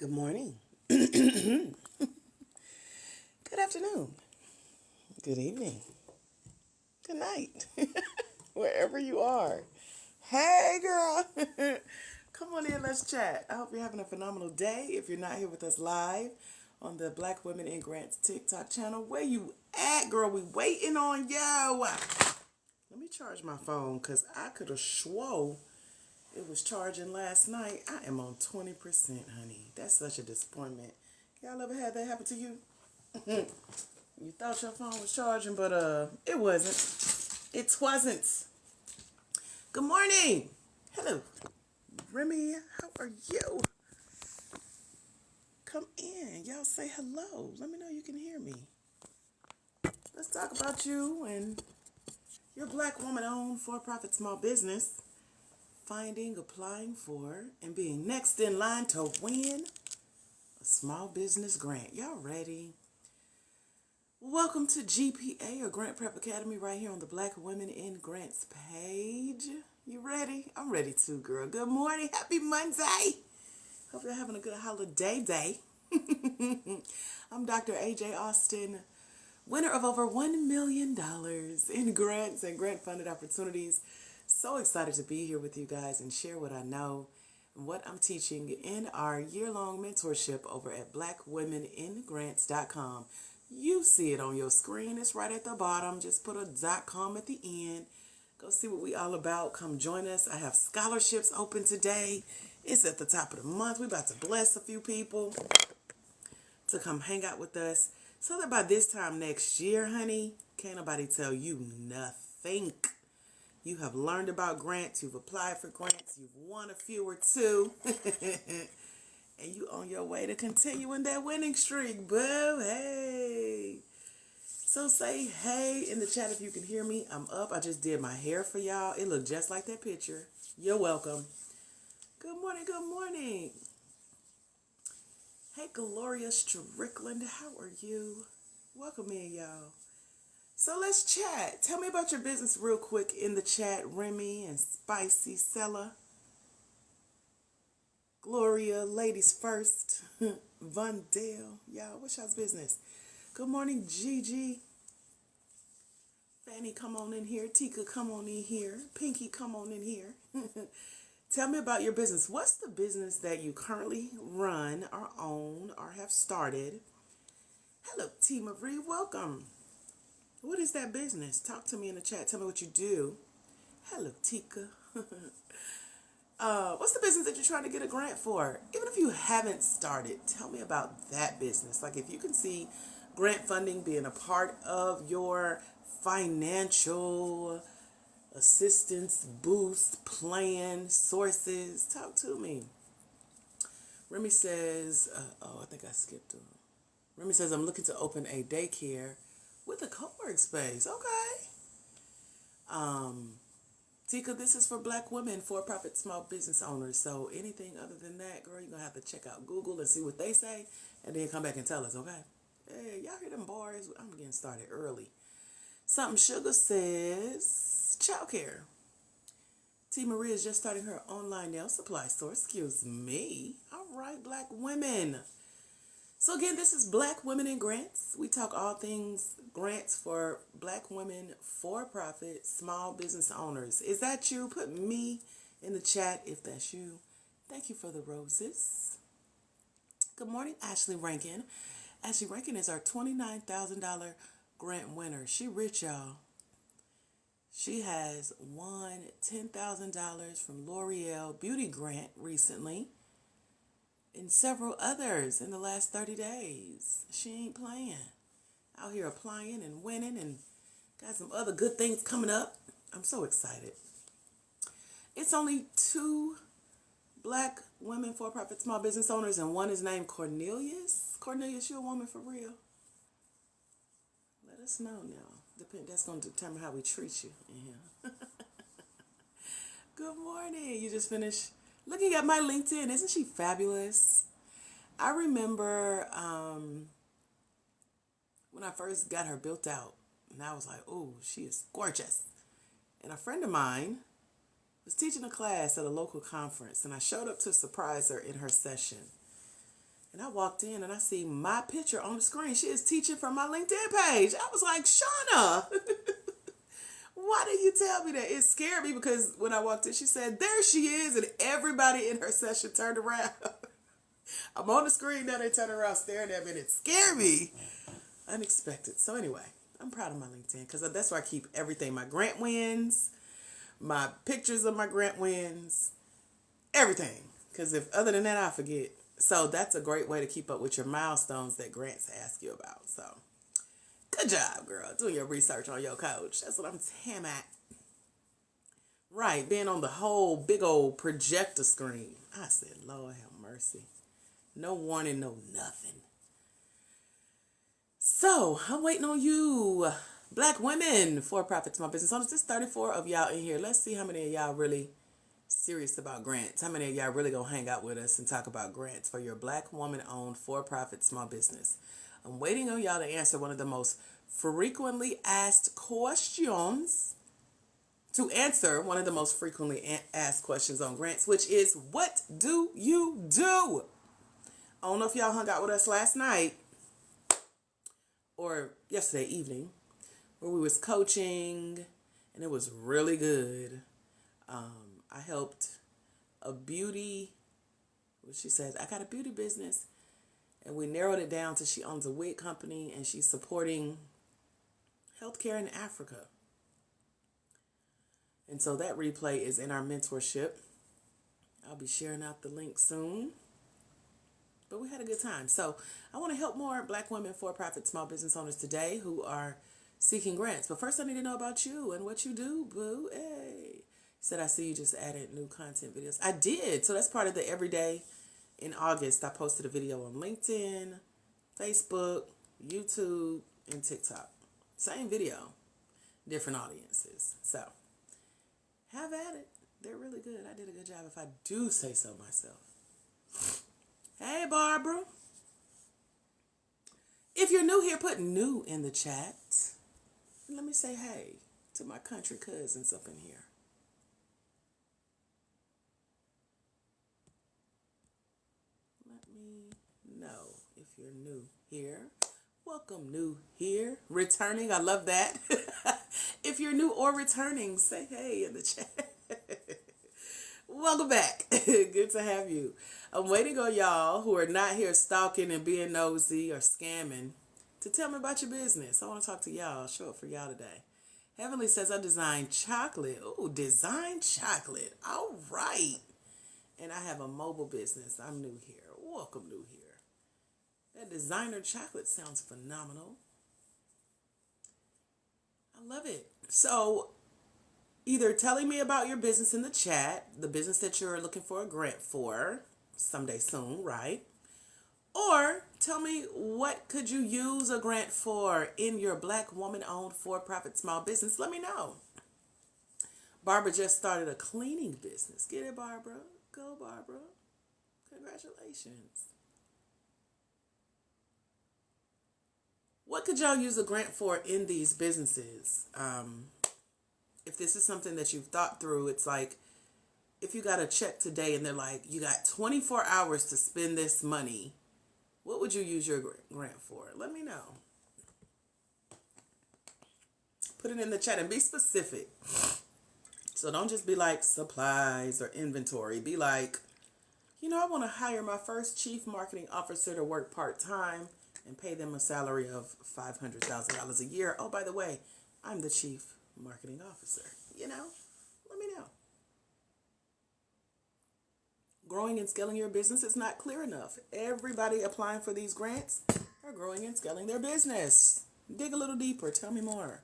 Good morning. Good afternoon. Good evening. Good night. Wherever you are. Hey, girl. Come on in, let's chat. I hope you're having a phenomenal day. If you're not here with us live on the Black Women in Grants TikTok channel, where you at, girl? We waiting on you. Let me charge my phone because I could have swore it was charging last night. I am on 20%, honey. That's such a disappointment. Y'all ever had that happen to you? You thought your phone was charging, but it wasn't. It wasn't. Good morning. Hello. Remy, how are you? Come in. Y'all say hello. Let me know you can hear me. Let's talk about you and your Black woman-owned for-profit small business. Finding, applying for, and being next in line to win a small business grant. Y'all ready? Welcome to GPA or Grant Prep Academy right here on the Black Women in Grants page. You ready? I'm ready too, girl. Good morning. Happy Monday. Hope you're having a good holiday day. I'm Dr. AJ Austin, winner of over $1 million in grants and grant funded opportunities. So excited to be here with you guys and share what I know and what I'm teaching in our year-long mentorship over at blackwomeningrants.com. You see it on your screen. It's right at the bottom. Just put a .com at the end. Go see what we all about. Come join us. I have scholarships open today. It's at the top of the month. We're about to bless a few people to come hang out with us so that by this time next year, honey, can't nobody tell you nothing. You have learned about grants. You've applied for grants. You've won a few or two. And you on your way to continuing that winning streak, boo. Hey. So say hey in the chat if you can hear me. I'm up. I just did my hair for y'all. It looked just like that picture. You're welcome. Good morning. Good morning. Hey, Gloria Strickland. How are you? Welcome in, y'all. So let's chat. Tell me about your business real quick in the chat. Remy and Spicy Sella. Gloria, ladies first. Von Dale. Y'all, what's y'all's business? Good morning, Gigi. Fanny, come on in here. Tika, come on in here. Pinky, come on in here. Tell me about your business. What's the business that you currently run or own or have started? Hello, T. Marie. Welcome. What is that business? Talk to me in the chat. Tell me what you do. Hello, Tika. What's the business that you're trying to get a grant for? Even if you haven't started, tell me about that business. Like if you can see grant funding being a part of your financial assistance boost plan sources, talk to me. Remy says, I think I skipped one. Remy says, I'm looking to open a daycare with a co-work space. Okay. Tika, this is for Black women, for-profit small business owners. So anything other than that, girl, you're going to have to check out Google and see what they say and then come back and tell us, okay? Hey, y'all hear them bars? I'm getting started early. Something Sugar says, childcare. T. Marie is just starting her online nail supply store. Excuse me. All right, Black women. So again, this is Black Women in Grants. We talk all things grants for Black women, for-profit, small business owners. Is that you? Put me in the chat if that's you. Thank you for the roses. Good morning, Ashley Rankin. Ashley Rankin is our $29,000 grant winner. She rich, y'all. She has won $10,000 from L'Oreal Beauty Grant recently. And several others in the last 30 days. She ain't playing. Out here applying and winning and got some other good things coming up. I'm so excited. It's only 2 Black women for-profit small business owners and one is named Cornelius. Cornelius, you a woman for real? Let us know now. That's going to determine how we treat you in here. Good morning. You just finished looking at my LinkedIn. Isn't she fabulous? I remember when I first got her built out, and I was like, oh, she is gorgeous. And a friend of mine was teaching a class at a local conference, and I showed up to surprise her in her session. And I walked in and I see my picture on the screen. She is teaching from my LinkedIn page. I was like, Shauna, why did you tell me that? It scared me because when I walked in, she said, there she is. And everybody in her session turned around. I'm on the screen now. They turn around staring at me and it scared me. Unexpected. So anyway, I'm proud of my LinkedIn because that's where I keep everything. My grant wins, my pictures of my grant wins, everything. Because if other than that, I forget. So that's a great way to keep up with your milestones that grants ask you about. So good job, girl, doing your research on your coach. That's what I'm saying at. Right, being on the whole big old projector screen. I said, Lord have mercy. No warning, no nothing. So I'm waiting on you, Black women, for-profit small business owners. There's 34 of y'all in here. Let's see how many of y'all really serious about grants. How many of y'all really gonna hang out with us and talk about grants for your Black woman-owned for-profit small business? I'm waiting on y'all to answer one of the most frequently asked questions. To answer one of the most frequently asked questions on grants, which is, what do you do? I don't know if y'all hung out with us last night or yesterday evening where we was coaching and it was really good. I helped a beauty, she says, I got a beauty business, and we narrowed it down to she owns a wig company and she's supporting healthcare in Africa. And so that replay is in our mentorship. I'll be sharing out the link soon. But we had a good time. So I want to help more Black women for-profit small business owners today who are seeking grants. But first I need to know about you and what you do, boo. Hey. Said, I see you just added new content videos. I did. So that's part of the everyday. In August, I posted a video on LinkedIn, Facebook, YouTube, and TikTok. Same video, different audiences. So have at it. They're really good. I did a good job if I do say so myself. Hey, Barbara. If you're new here, put new in the chat. Let me say hey to my country cousins up in here. Let me know if you're new here. Welcome, new here. Returning, I love that. If you're new or returning, say hey in the chat. Welcome back. Good to have you. I'm waiting on y'all who are not here stalking and being nosy or scamming to tell me about your business. I want to talk to y'all. Show up for y'all today. Heavenly says, I design chocolate. Ooh, design chocolate. All right. And I have a mobile business. I'm new here. Welcome, new here. That designer chocolate sounds phenomenal. I love it. So either telling me about your business in the chat, the business that you're looking for a grant for someday soon, right? Or tell me, what could you use a grant for in your Black woman-owned for-profit small business? Let me know. Barbara just started a cleaning business. Get it, Barbara? Go, Barbara. Congratulations. What could y'all use a grant for in these businesses? If this is something that you've thought through, it's like, if you got a check today and they're like, you got 24 hours to spend this money, what would you use your grant for? Let me know. Put it in the chat and be specific. So don't just be like supplies or inventory. Be like, I want to hire my first chief marketing officer to work part-time and pay them a salary of $500,000 a year. Oh, by the way, I'm the chief marketing officer. Let me know. Growing and scaling your business is not clear enough. Everybody applying for these grants are growing and scaling their business. Dig a little deeper. Tell me more.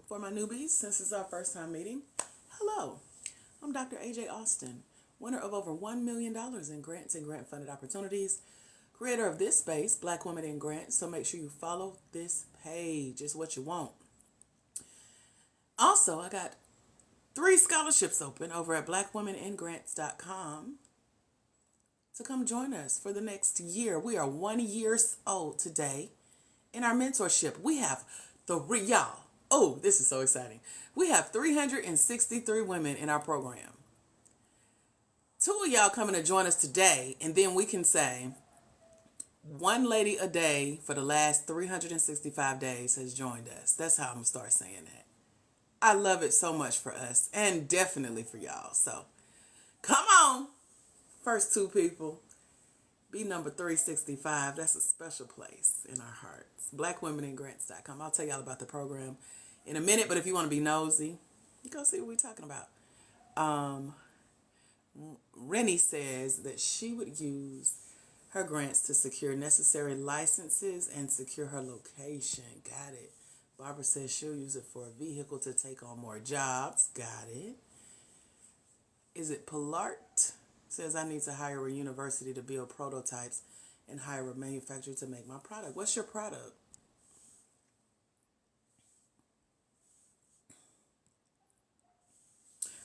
For my newbies, since it's our first time meeting, hello. I'm Dr. AJ Austin, winner of over $1 million in grants and grant-funded opportunities, creator of this space, Black Women in Grants, so make sure you follow this page. It's what you want. Also, I got 3 scholarships open over at blackwomeningrants.com to come join us for the next year. We are 1 year old today in our mentorship. We have 3, y'all. Oh, this is so exciting. We have 363 women in our program. two of y'all coming to join us today, and then we can say one lady a day for the last 365 days has joined us. That's how I'm going to start saying that. I love it so much for us and definitely for y'all. So come on, first two people. Be number 365. That's a special place in our hearts. BlackWomenInGrants.com. I'll tell y'all about the program in a minute, but if you want to be nosy, go see what we're talking about. Rennie says that she would use her grants to secure necessary licenses and secure her location. Got it. Barbara says she'll use it for a vehicle to take on more jobs. Got it. Is it Pilart? Says I need to hire a university to build prototypes and hire a manufacturer to make my product. What's your product?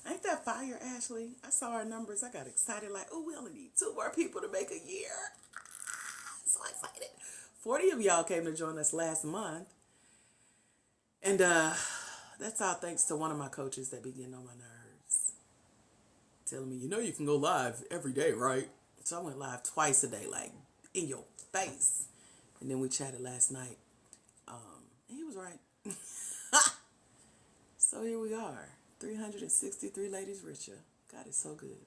Ain't that fire, Ashley? I saw our numbers. I got excited like, oh, we only need 2 more people to make a year. So excited. 40 of y'all came to join us last month. And that's all thanks to one of my coaches that be getting on my nerves. Telling me, you can go live every day, right? So I went live twice a day, like in your face. And then we chatted last night. And he was right. So here we are. 363 ladies richer. God is so good.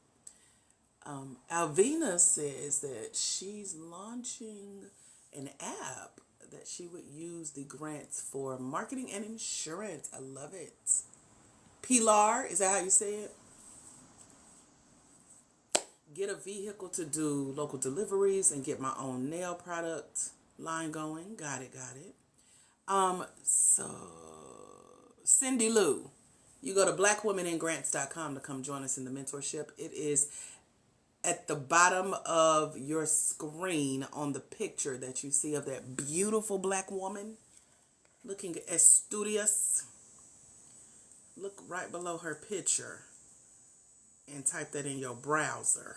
Alvina says that she's launching an app that she would use the grants for marketing and insurance. I love it. Pilar, is that how you say it? Get a vehicle to do local deliveries and get my own nail product line going. Got it. So Cindy Lou, you go to blackwomeningrants.com to come join us in the mentorship. It is at the bottom of your screen on the picture that you see of that beautiful black woman looking studious. Look right below her picture and type that in your browser.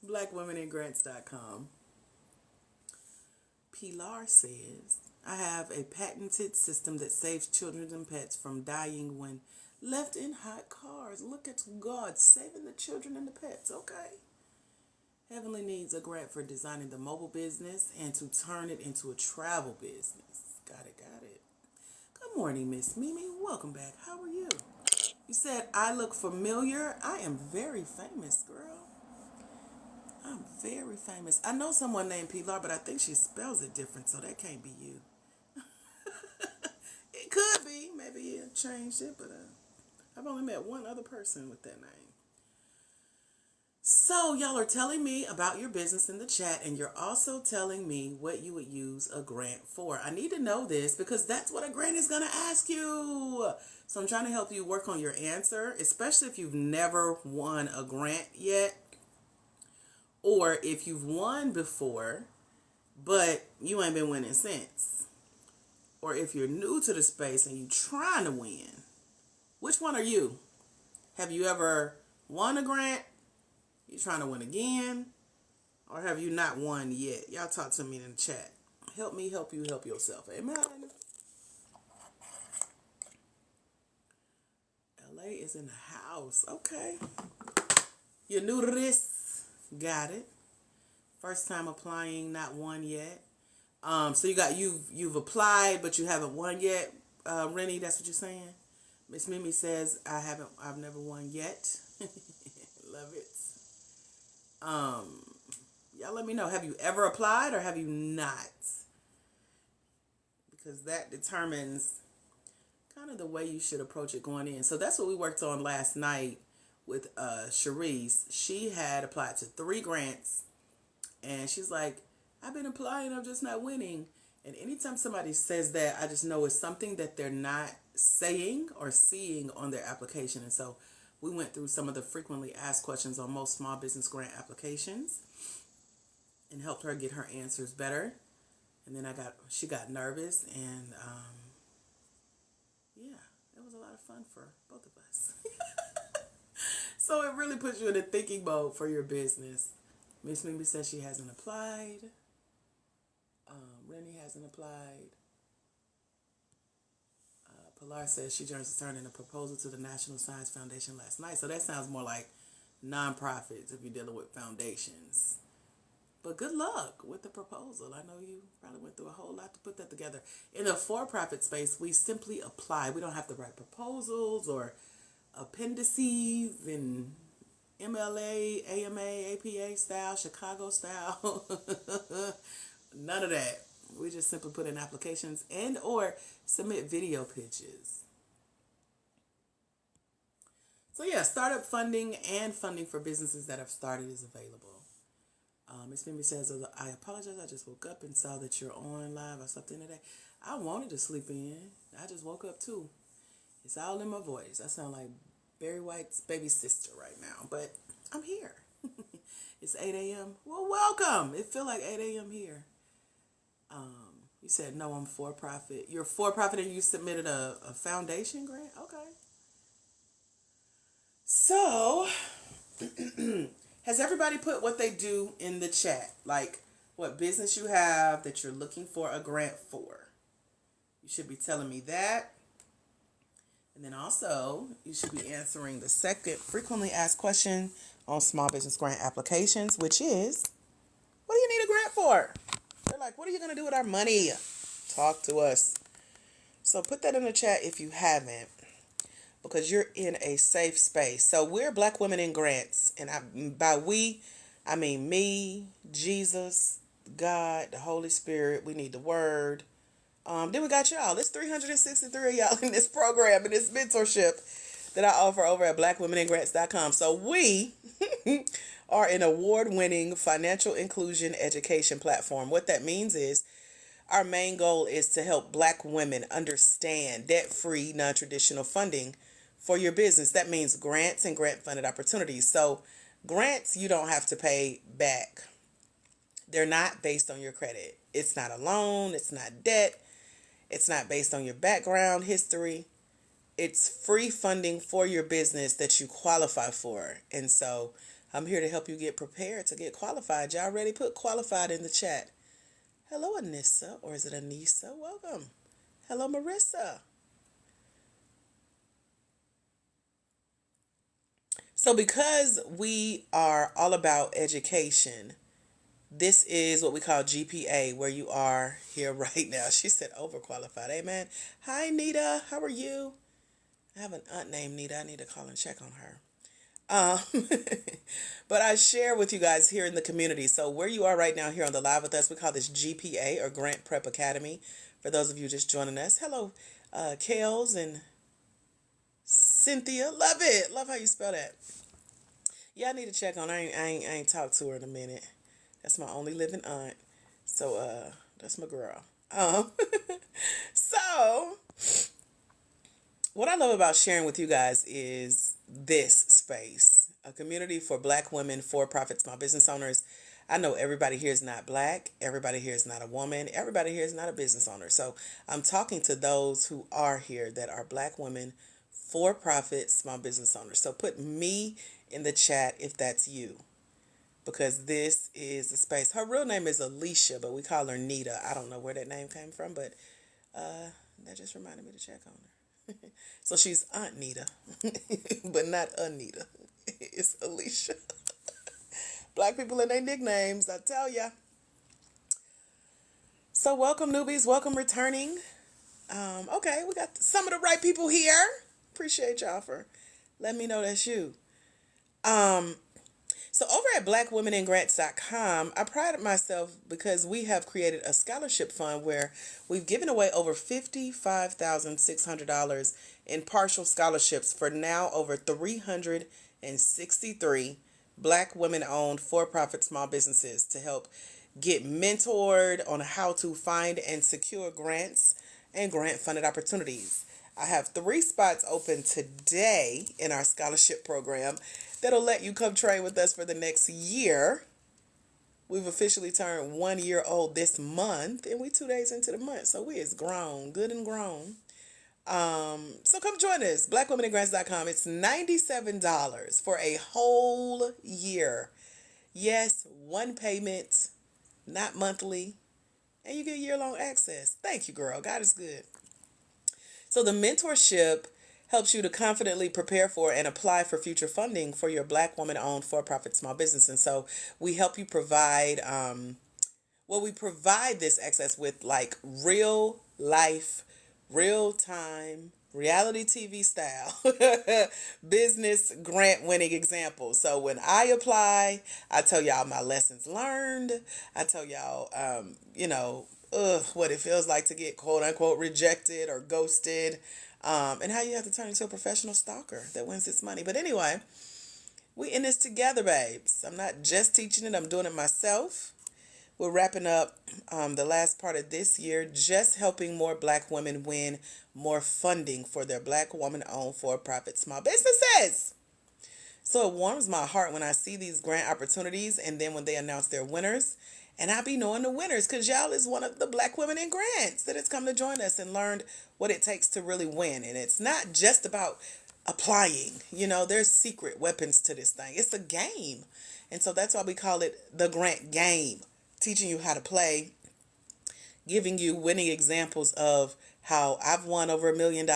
blackwomeningrants.com. Pilar says, I have a patented system that saves children and pets from dying when left in hot cars. Look at God saving the children and the pets. Okay. Heavenly needs a grant for designing the mobile business and to turn it into a travel business. Got it. Good morning, Miss Mimi. Welcome back. How are you? You said, I look familiar. I am very famous, girl. I'm very famous. I know someone named Pilar, but I think she spells it different, so that can't be you. It could be. Maybe you changed it, but I've only met one other person with that name. So y'all are telling me about your business in the chat, and you're also telling me what you would use a grant for. I need to know this because that's what a grant is going to ask you. So I'm trying to help you work on your answer, especially if you've never won a grant yet, or if you've won before, but you ain't been winning since. Or if you're new to the space and you're trying to win. Which one are you? Have you ever won a grant? You trying to win again? Or have you not won yet? Y'all talk to me in the chat. Help me help you help yourself. Amen. LA is in the house. Okay. You're new to this? Got it. First time applying, not won yet. So you've applied, but you haven't won yet. Rennie, that's what you're saying? Miss Mimi says, I've never won yet. Love it. Y'all let me know. Have you ever applied or have you not? Because that determines kind of the way you should approach it going in. So that's what we worked on last night with Cherise. She had applied to 3 grants, and she's like, I've been applying, I'm just not winning. And anytime somebody says that, I just know it's something that they're not saying or seeing on their application. And so we went through some of the frequently asked questions on most small business grant applications and helped her get her answers better. And then she got nervous, and yeah, it was a lot of fun for both of us. So it really puts you in a thinking mode for your business. Miss Mimi says she hasn't applied. Rennie hasn't applied. Pilar says she just turned in a proposal to the National Science Foundation last night. So that sounds more like nonprofits if you're dealing with foundations. But good luck with the proposal. I know you probably went through a whole lot to put that together. In the for-profit space, we simply apply. We don't have to write proposals or appendices and MLA, AMA, APA style, Chicago style. None of that. We just simply put in applications and or submit video pitches. So yeah, startup funding and funding for businesses that have started is available. Miss Mimi says, I apologize. I just woke up and saw that you're on live or something today. I wanted to sleep in. I just woke up too. It's all in my voice. I sound like Barry White's baby sister right now, but I'm here. It's 8 a.m. Well, welcome. It feel like 8 a.m. here. You said, no, I'm for-profit. You're for-profit and you submitted a foundation grant? Okay. So, has everybody put what they do in the chat? Like, what business you have that you're looking for a grant for? You should be telling me that. And then also, you should be answering the second frequently asked question on small business grant applications, which is, what do you need a grant for? They're like, what are you going to do with our money? Talk to us. So put that in the chat if you haven't, because you're in a safe space. So we're Black Women in Grants. And by we, I mean me, Jesus, God, the Holy Spirit. We need the word. Then we got y'all. There's 363 of y'all in this program, in this mentorship that I offer over at blackwomeningrants.com. So we are an award-winning financial inclusion education platform. What that means is our main goal is to help Black women understand debt-free, non-traditional funding for your business. That means grants and grant-funded opportunities. So grants, you don't have to pay back. They're not based on your credit. It's not a loan. It's not debt. It's not based on your background history. It's free funding for your business that you qualify for. And so I'm here to help you get prepared to get qualified. Y'all already put qualified in the chat. Hello, Anissa, or is it Anissa? Welcome. Hello, Marissa. So because we are all about education, this is what we call GPA, where you are here right now. She said overqualified. Amen. Hi, Nita. How are you? I have an aunt named Nita. I need to call and check on her. But I share with you guys here in the community. So where you are right now here on the live with us, we call this GPA, or Grant Prep Academy. For those of you just joining us, hello, Kales and Cynthia. Love it. Love how you spell that. Yeah, I need to check on her. I ain't talked to her in a minute. That's my only living aunt. So that's my girl. So what I love about sharing with you guys is this space, a community for Black women, for-profit small business owners. I know everybody here is not Black. Everybody here is not a woman. Everybody here is not a business owner. So I'm talking to those who are here that are Black women, for-profit small business owners. So put me in the chat if that's you, because this is the space. Her real name is Alicia, but we call her Nita. I don't know where that name came from, but that just reminded me to check on her. So she's Aunt Nita, but not Anita. It's Alicia. Black people and their nicknames, I tell ya. So welcome, newbies. Welcome, returning. Okay, we got some of the right people here. Appreciate y'all for letting me know that's you. So over at blackwomeningrants.com, I pride myself because we have created a scholarship fund where we've given away over $55,600 in partial scholarships for now over 363 Black women-owned for-profit small businesses to help get mentored on how to find and secure grants and grant-funded opportunities. I have 3 spots open today in our scholarship program that'll let you come train with us for the next year. We've officially turned 1 year old this month, and we 2 days into the month, so we is grown, good and grown. So come join us, blackwomeningrants.com. It's $97 for a whole year. Yes, one payment, not monthly, and you get year-long access. Thank you, girl. God is good. So the mentorship helps you to confidently prepare for and apply for future funding for your Black woman-owned for-profit small business. And so we help you provide, we provide this access with like real life, real time, reality TV style business grant winning examples. So when I apply, I tell y'all my lessons learned. I tell y'all, what it feels like to get quote unquote rejected or ghosted, and how you have to turn into a professional stalker that wins its money. But anyway, we in this together, babes. I'm not just teaching it, I'm doing it myself. We're wrapping up the last part of this year, just helping more Black women win more funding for their Black woman-owned for-profit small businesses. So it warms my heart when I see these grant opportunities and then when they announce their winners. And I be knowing the winners because y'all is one of the Black women in grants that has come to join us and learned what it takes to really win. And it's not just about applying. There's secret weapons to this thing. It's a game. And so that's why we call it the grant game. Teaching you how to play, giving you winning examples of how I've won over $1 million,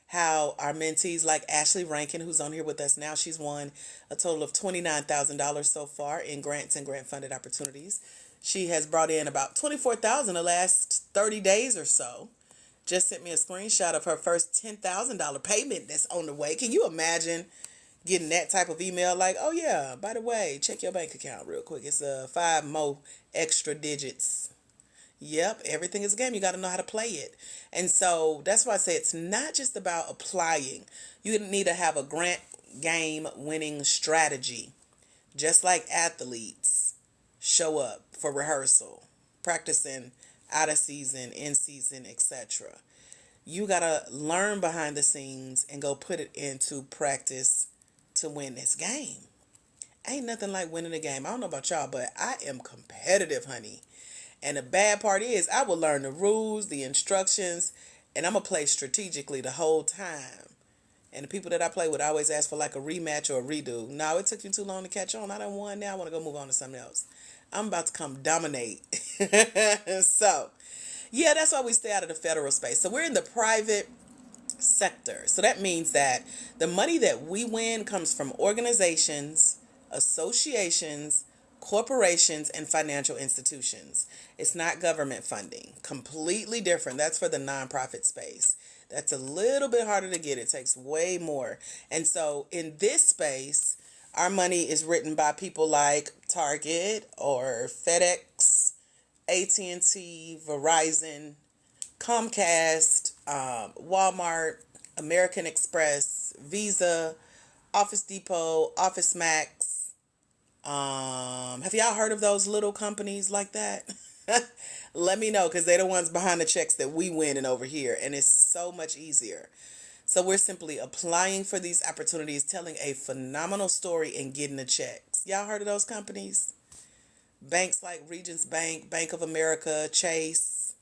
how our mentees like Ashley Rankin, who's on here with us now, she's won a total of $29,000 so far in grants and grant-funded opportunities. She has brought in about $24,000 the last 30 days or so. Just sent me a screenshot of her first $10,000 payment that's on the way. Can you imagine getting that type of email like, oh yeah, by the way, check your bank account real quick. It's 5 more extra digits. Yep, everything is a game. You got to know how to play it. And so that's why I say it's not just about applying. You need to have a grant game winning strategy. Just like athletes show up for rehearsal, practicing out of season, in season, etc. You got to learn behind the scenes and go put it into practice to win this game. Ain't nothing like winning a game. I don't know about y'all, but I am competitive, honey. And the bad part is I will learn the rules, the instructions, and I'm going to play strategically the whole time. And the people that I play with always ask for like a rematch or a redo. No, it took you too long to catch on. I done won now. I want to go move on to something else. I'm about to come dominate. So, yeah, that's why we stay out of the federal space. So we're in the private sector. So that means that the money that we win comes from organizations, associations, corporations, and financial institutions. It's not government funding. Completely different. That's for the nonprofit space. That's a little bit harder to get. It takes way more. And so in this space, our money is written by people like Target or FedEx, AT&T, Verizon, Comcast, Walmart, American Express, Visa, Office Depot, Office Max. Have y'all heard of those little companies like that? Let me know, because they're the ones behind the checks that we winning over here, and it's so much easier. So we're simply applying for these opportunities, telling a phenomenal story, and getting the checks. Y'all heard of those companies? Banks like Regions Bank, Bank of America, Chase,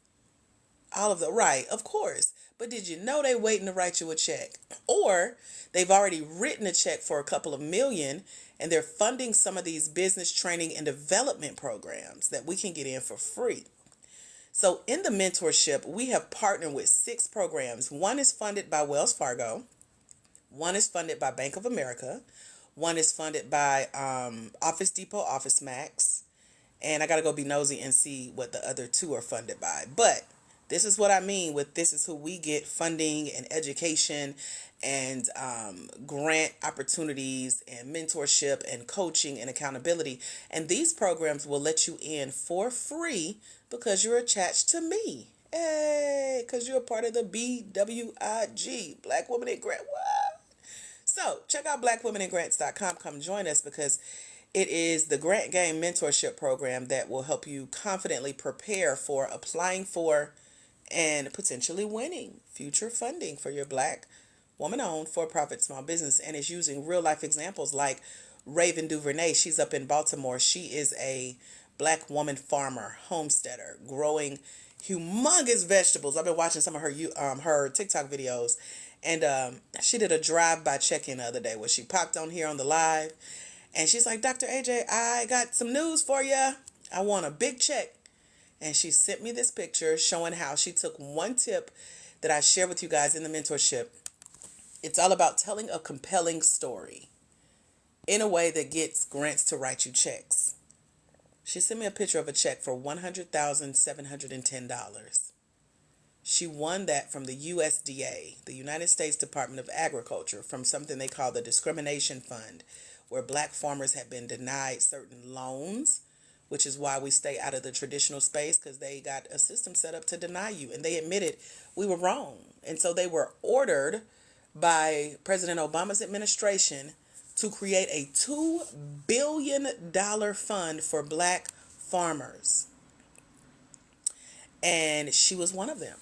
all of them. Right, of course. But did you know they waiting to write you a check? Or they've already written a check for a couple of million, and they're funding some of these business training and development programs that we can get in for free. So in the mentorship, we have partnered with 6 programs. One is funded by Wells Fargo. One is funded by Bank of America. One is funded by Office Depot, Office Max. And I got to go be nosy and see what the other 2 are funded by. But this is what I mean with this is who we get funding and education and grant opportunities and mentorship and coaching and accountability. And these programs will let you in for free because you're attached to me. Hey, because you're a part of the BWIG, Black Women in Grant. What? So check out blackwomeningrants.com. Come join us because it is the Grant Game Mentorship Program that will help you confidently prepare for applying for and potentially winning future funding for your Black woman-owned for-profit small business. And it's using real-life examples like Raven DuVernay. She's up in Baltimore. She is a Black woman farmer, homesteader, growing humongous vegetables. I've been watching some of her TikTok videos, and she did a drive-by check-in the other day where she popped on here on the live, and she's like, Dr. AJ, I got some news for you. I want a big check. And she sent me this picture showing how she took one tip that I share with you guys in the mentorship, It's all about telling a compelling story in a way that gets grants to write you checks. She sent me a picture of a check for $100,710. She won that from the USDA, the United States Department of Agriculture, from something they call the Discrimination Fund, where black farmers have been denied certain loans, which is why we stay out of the traditional space, because they got a system set up to deny you. And they admitted we were wrong. And so they were ordered by President Obama's administration to create a $2 billion fund for black farmers. And she was one of them.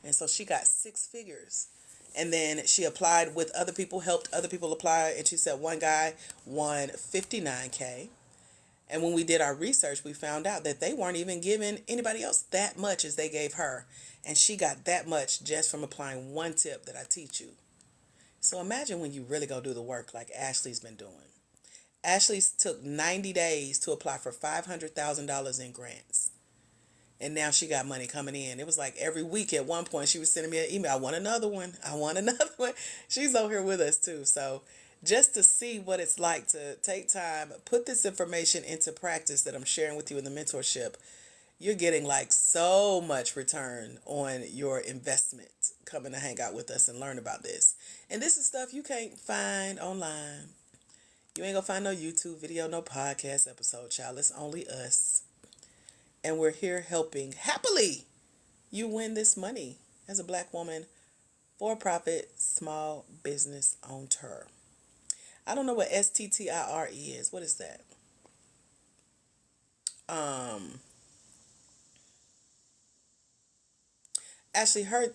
And so she got six figures. And then she applied with other people, helped other people apply. And she said one guy won $59K. And when we did our research, we found out that they weren't even giving anybody else that much as they gave her. And she got that much just from applying one tip that I teach you. So imagine when you really go do the work like Ashley's been doing. Ashley took 90 days to apply for $500,000 in grants. And now she got money coming in. It was like every week at one point she was sending me an email. I want another one. I want another one. She's over here with us too. So just to see what it's like to take time, put this information into practice that I'm sharing with you in the mentorship, you're getting like so much return on your investment coming to hang out with us and learn about this. And this is stuff you can't find online. You ain't gonna find no YouTube video, no podcast episode, child. It's only us. And we're here helping happily you win this money as a black woman, for-profit, small business owner. I don't know what STTIRE is. What is that? Actually, her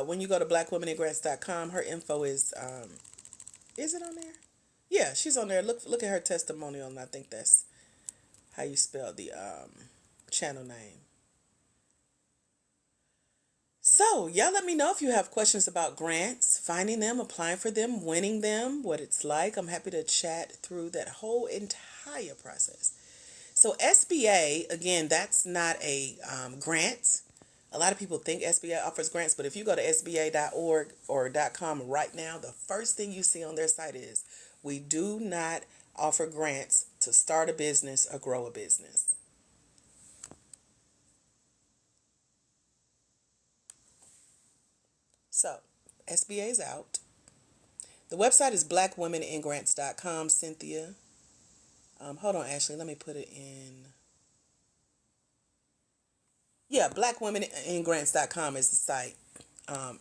when you go to blackwomeningrants.com, her info is it on there? Yeah, she's on there. Look at her testimonial, and I think that's how you spell the channel name. So, y'all let me know if you have questions about grants, finding them, applying for them, winning them, what it's like. I'm happy to chat through that whole entire process. So, SBA, again, that's not a grant. A lot of people think SBA offers grants, but if you go to sba.org or .com right now, the first thing you see on their site is, we do not offer grants to start a business or grow a business. So, SBA is out. The website is blackwomeningrants.com, Cynthia. Hold on, Ashley. Let me put it in. Yeah, blackwomeningrants.com is the site.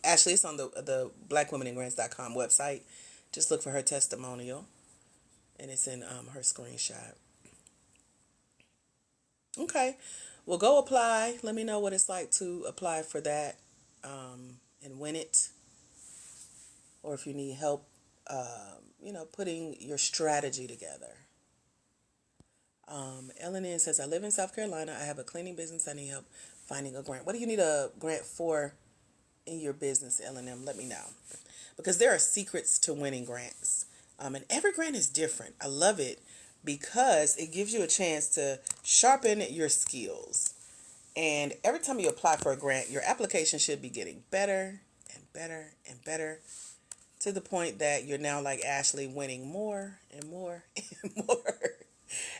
Ashley, it's on the blackwomeningrants.com website. Just look for her testimonial. And it's in her screenshot. Okay. Well, go apply. Let me know what it's like to apply for that. And win it, or if you need help, putting your strategy together. Ellen N says, I live in South Carolina. I have a cleaning business. I need help finding a grant. What do you need a grant for in your business, Ellen M? Let me know. Because there are secrets to winning grants. And every grant is different. I love it because it gives you a chance to sharpen your skills. And every time you apply for a grant, your application should be getting better and better and better to the point that you're now like Ashley, winning more and more and more.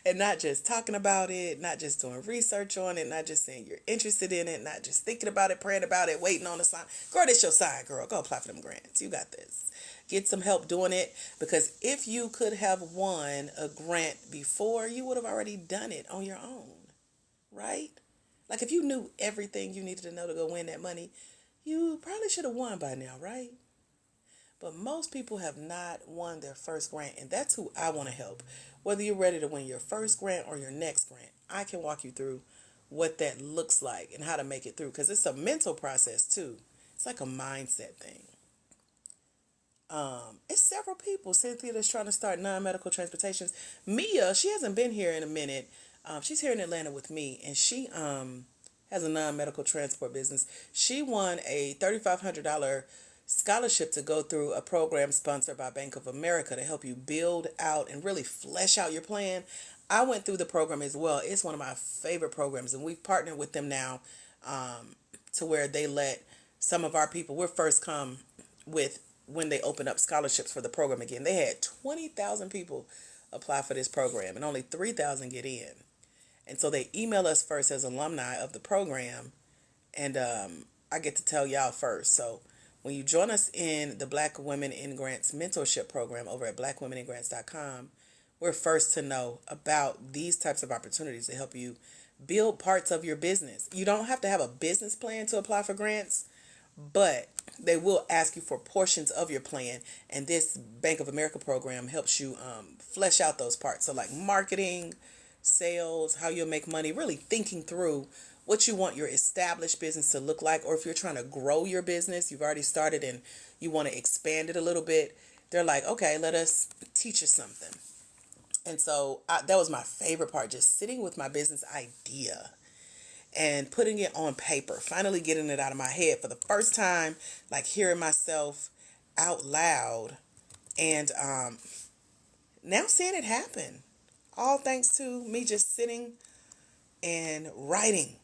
And not just talking about it, not just doing research on it, not just saying you're interested in it, not just thinking about it, praying about it, waiting on a sign. Girl, this your sign, girl. Go apply for them grants. You got this. Get some help doing it, because if you could have won a grant before, you would have already done it on your own, right? Like if you knew everything you needed to know to go win that money, you probably should have won by now, right? But most people have not won their first grant, and that's who I want to help. Whether you're ready to win your first grant or your next grant, I can walk you through what that looks like and how to make it through, because it's a mental process too. It's like a mindset thing. It's several people, Cynthia, that's trying to start non-medical transportations. Mia, she hasn't been here in a minute. She's here in Atlanta with me, and she has a non-medical transport business. She won a $3,500 scholarship to go through a program sponsored by Bank of America to help you build out and really flesh out your plan. I went through the program as well. It's one of my favorite programs, and we've partnered with them now to where they let some of our people, we're first come with when they open up scholarships for the program again. They had 20,000 people apply for this program and only 3,000 get in. And so they email us first as alumni of the program, and I get to tell y'all first. So when you join us in the Black Women in Grants mentorship program over at blackwomeningrants.com, we're first to know about these types of opportunities to help you build parts of your business. You don't have to have a business plan to apply for grants, but they will ask you for portions of your plan. And this Bank of America program helps you flesh out those parts. So like marketing, sales, how you'll make money, really thinking through what you want your established business to look like. Or if you're trying to grow your business, you've already started and you want to expand it a little bit, they're like, okay, let us teach you something. And so that was my favorite part, just sitting with my business idea and putting it on paper, finally getting it out of my head for the first time, like hearing myself out loud, and now seeing it happen. All thanks to me just sitting and writing,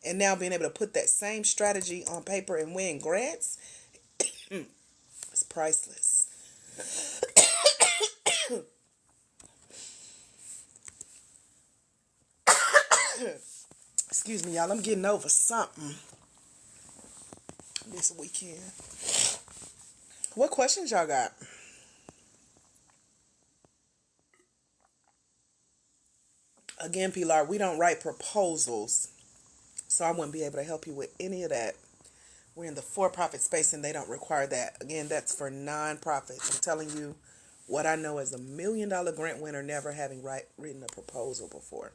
and now being able to put that same strategy on paper and win grants. It's priceless. Excuse me, y'all. I'm getting over something this weekend. What questions y'all got? Again, Pilar, we don't write proposals, so I wouldn't be able to help you with any of that. We're in the for-profit space, and they don't require that. Again, that's for non-profits. I'm telling you what I know as $1 million grant winner, never having written a proposal before.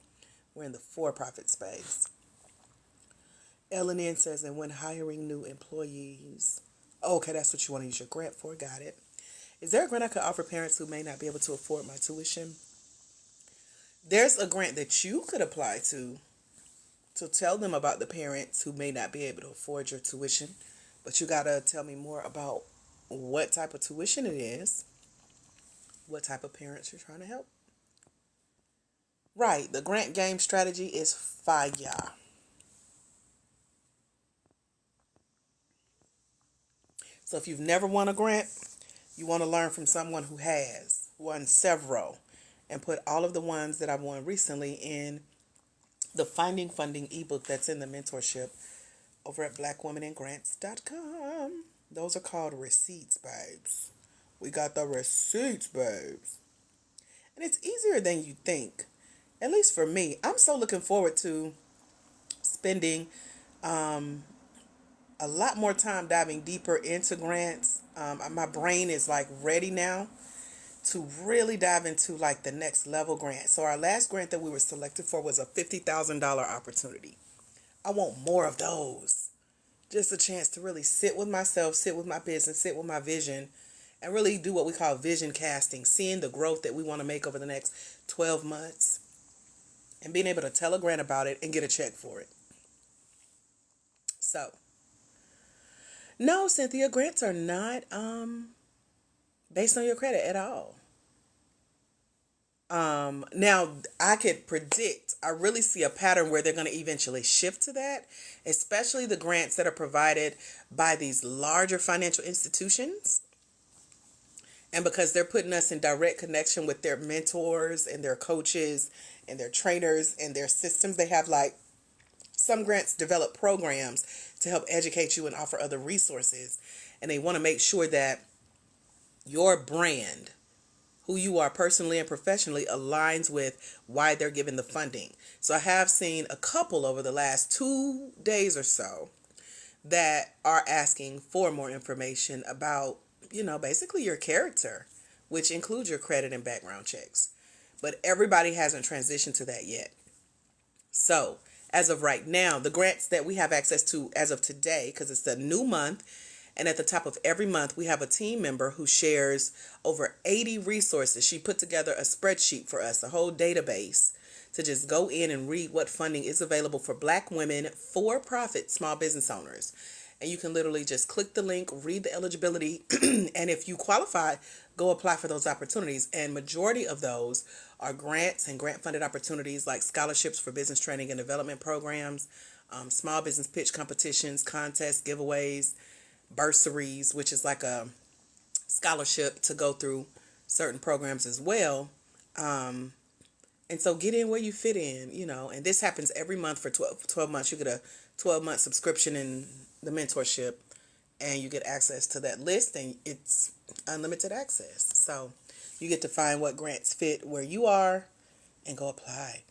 We're in the for-profit space. LNN says, and when hiring new employees. Okay, that's what you want to use your grant for. Got it. Is there a grant I could offer parents who may not be able to afford my tuition? There's a grant that you could apply to tell them about the parents who may not be able to afford your tuition. But you got to tell me more about what type of tuition it is, what type of parents you're trying to help. Right, the grant game strategy is fire. So if you've never won a grant, you want to learn from someone who has won several, and put all of the ones that I've won recently in the Finding Funding ebook that's in the mentorship over at blackwomeningrants.com. Those are called receipts, babes. We got the receipts, babes. And it's easier than you think. At least for me. I'm so looking forward to spending a lot more time diving deeper into grants. My brain is like ready now to really dive into like the next level grant. So our last grant that we were selected for was a $50,000 opportunity. I want more of those. Just a chance to really sit with myself, sit with my business, sit with my vision, and really do what we call vision casting, seeing the growth that we want to make over the next 12 months and being able to tell a grant about it and get a check for it. So, no, Cynthia, grants are not based on your credit at all. Now, I could predict, I really see a pattern where they're going to eventually shift to that, especially the grants that are provided by these larger financial institutions. And because they're putting us in direct connection with their mentors and their coaches and their trainers and their systems, they have like some grants develop programs to help educate you and offer other resources. And they want to make sure that your brand, who you are personally and professionally, aligns with why they're giving the funding. So I have seen a couple over the last 2 days or so that are asking for more information about, basically your character, which includes your credit and background checks. But everybody hasn't transitioned to that yet. So as of right now, the grants that we have access to as of today, because it's a new month, and at the top of every month, we have a team member who shares over 80 resources. She put together a spreadsheet for us, a whole database, to just go in and read what funding is available for Black women for-profit small business owners. And you can literally just click the link, read the eligibility, and if you qualify, go apply for those opportunities. And majority of those are grants and grant-funded opportunities like scholarships for business training and development programs, small business pitch competitions, contests, giveaways, bursaries, which is like a scholarship to go through certain programs as well. And so get in where you fit in, and this happens every month for 12 months. You get a 12-month subscription in the mentorship, and you get access to that list, and it's unlimited access. So you get to find what grants fit where you are and go apply.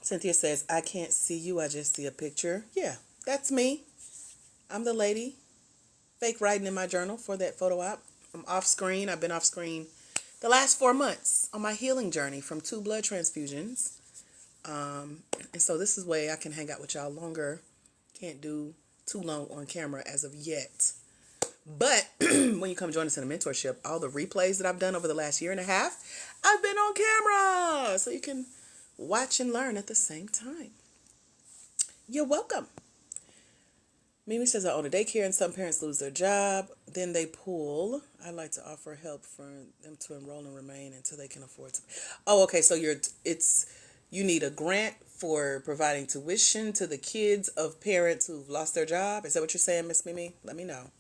Cynthia says, I can't see you. I just see a picture. Yeah, that's me. I'm the lady fake writing in my journal for that photo op. I'm off screen. I've been off screen the last 4 months on my healing journey from 2 blood transfusions. And so this is way I can hang out with y'all longer. Can't do too long on camera as of yet. But when you come join us in a mentorship, all the replays that I've done over the last year and a half, I've been on camera. So you can watch and learn at the same time. You're welcome. Mimi says, I own a daycare and some parents lose their job. Then they pull. I'd like to offer help for them to enroll and remain until they can afford to. Oh, okay. So you need a grant for providing tuition to the kids of parents who've lost their job. Is that what you're saying, Miss Mimi? Let me know.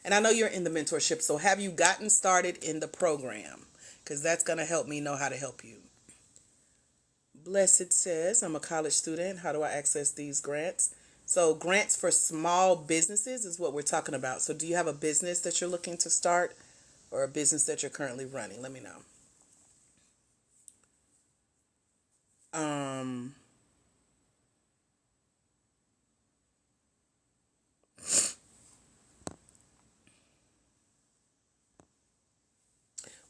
And I know you're in the mentorship. So have you gotten started in the program? Because that's going to help me know how to help you. Blessed says, I'm a college student. How do I access these grants? So grants for small businesses is what we're talking about. So do you have a business that you're looking to start or a business that you're currently running? Let me know.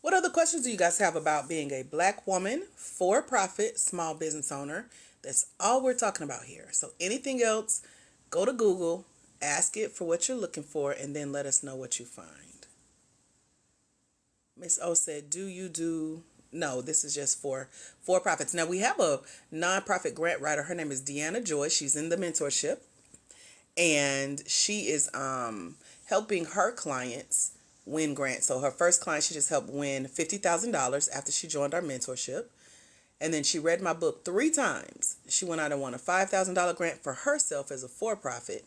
What other questions do you guys have about being a Black woman, for-profit, small business owner? That's all we're talking about here. So anything else, go to Google, ask it for what you're looking for, and then let us know what you find. Miss O said, do you do... No, this is just for profits. Now, we have a nonprofit grant writer. Her name is Deanna Joy. She's in the mentorship. And she is helping her clients win grants. So her first client, she just helped win $50,000 after she joined our mentorship. And then she read my book 3 times. She went out and won a $5,000 grant for herself as a for-profit.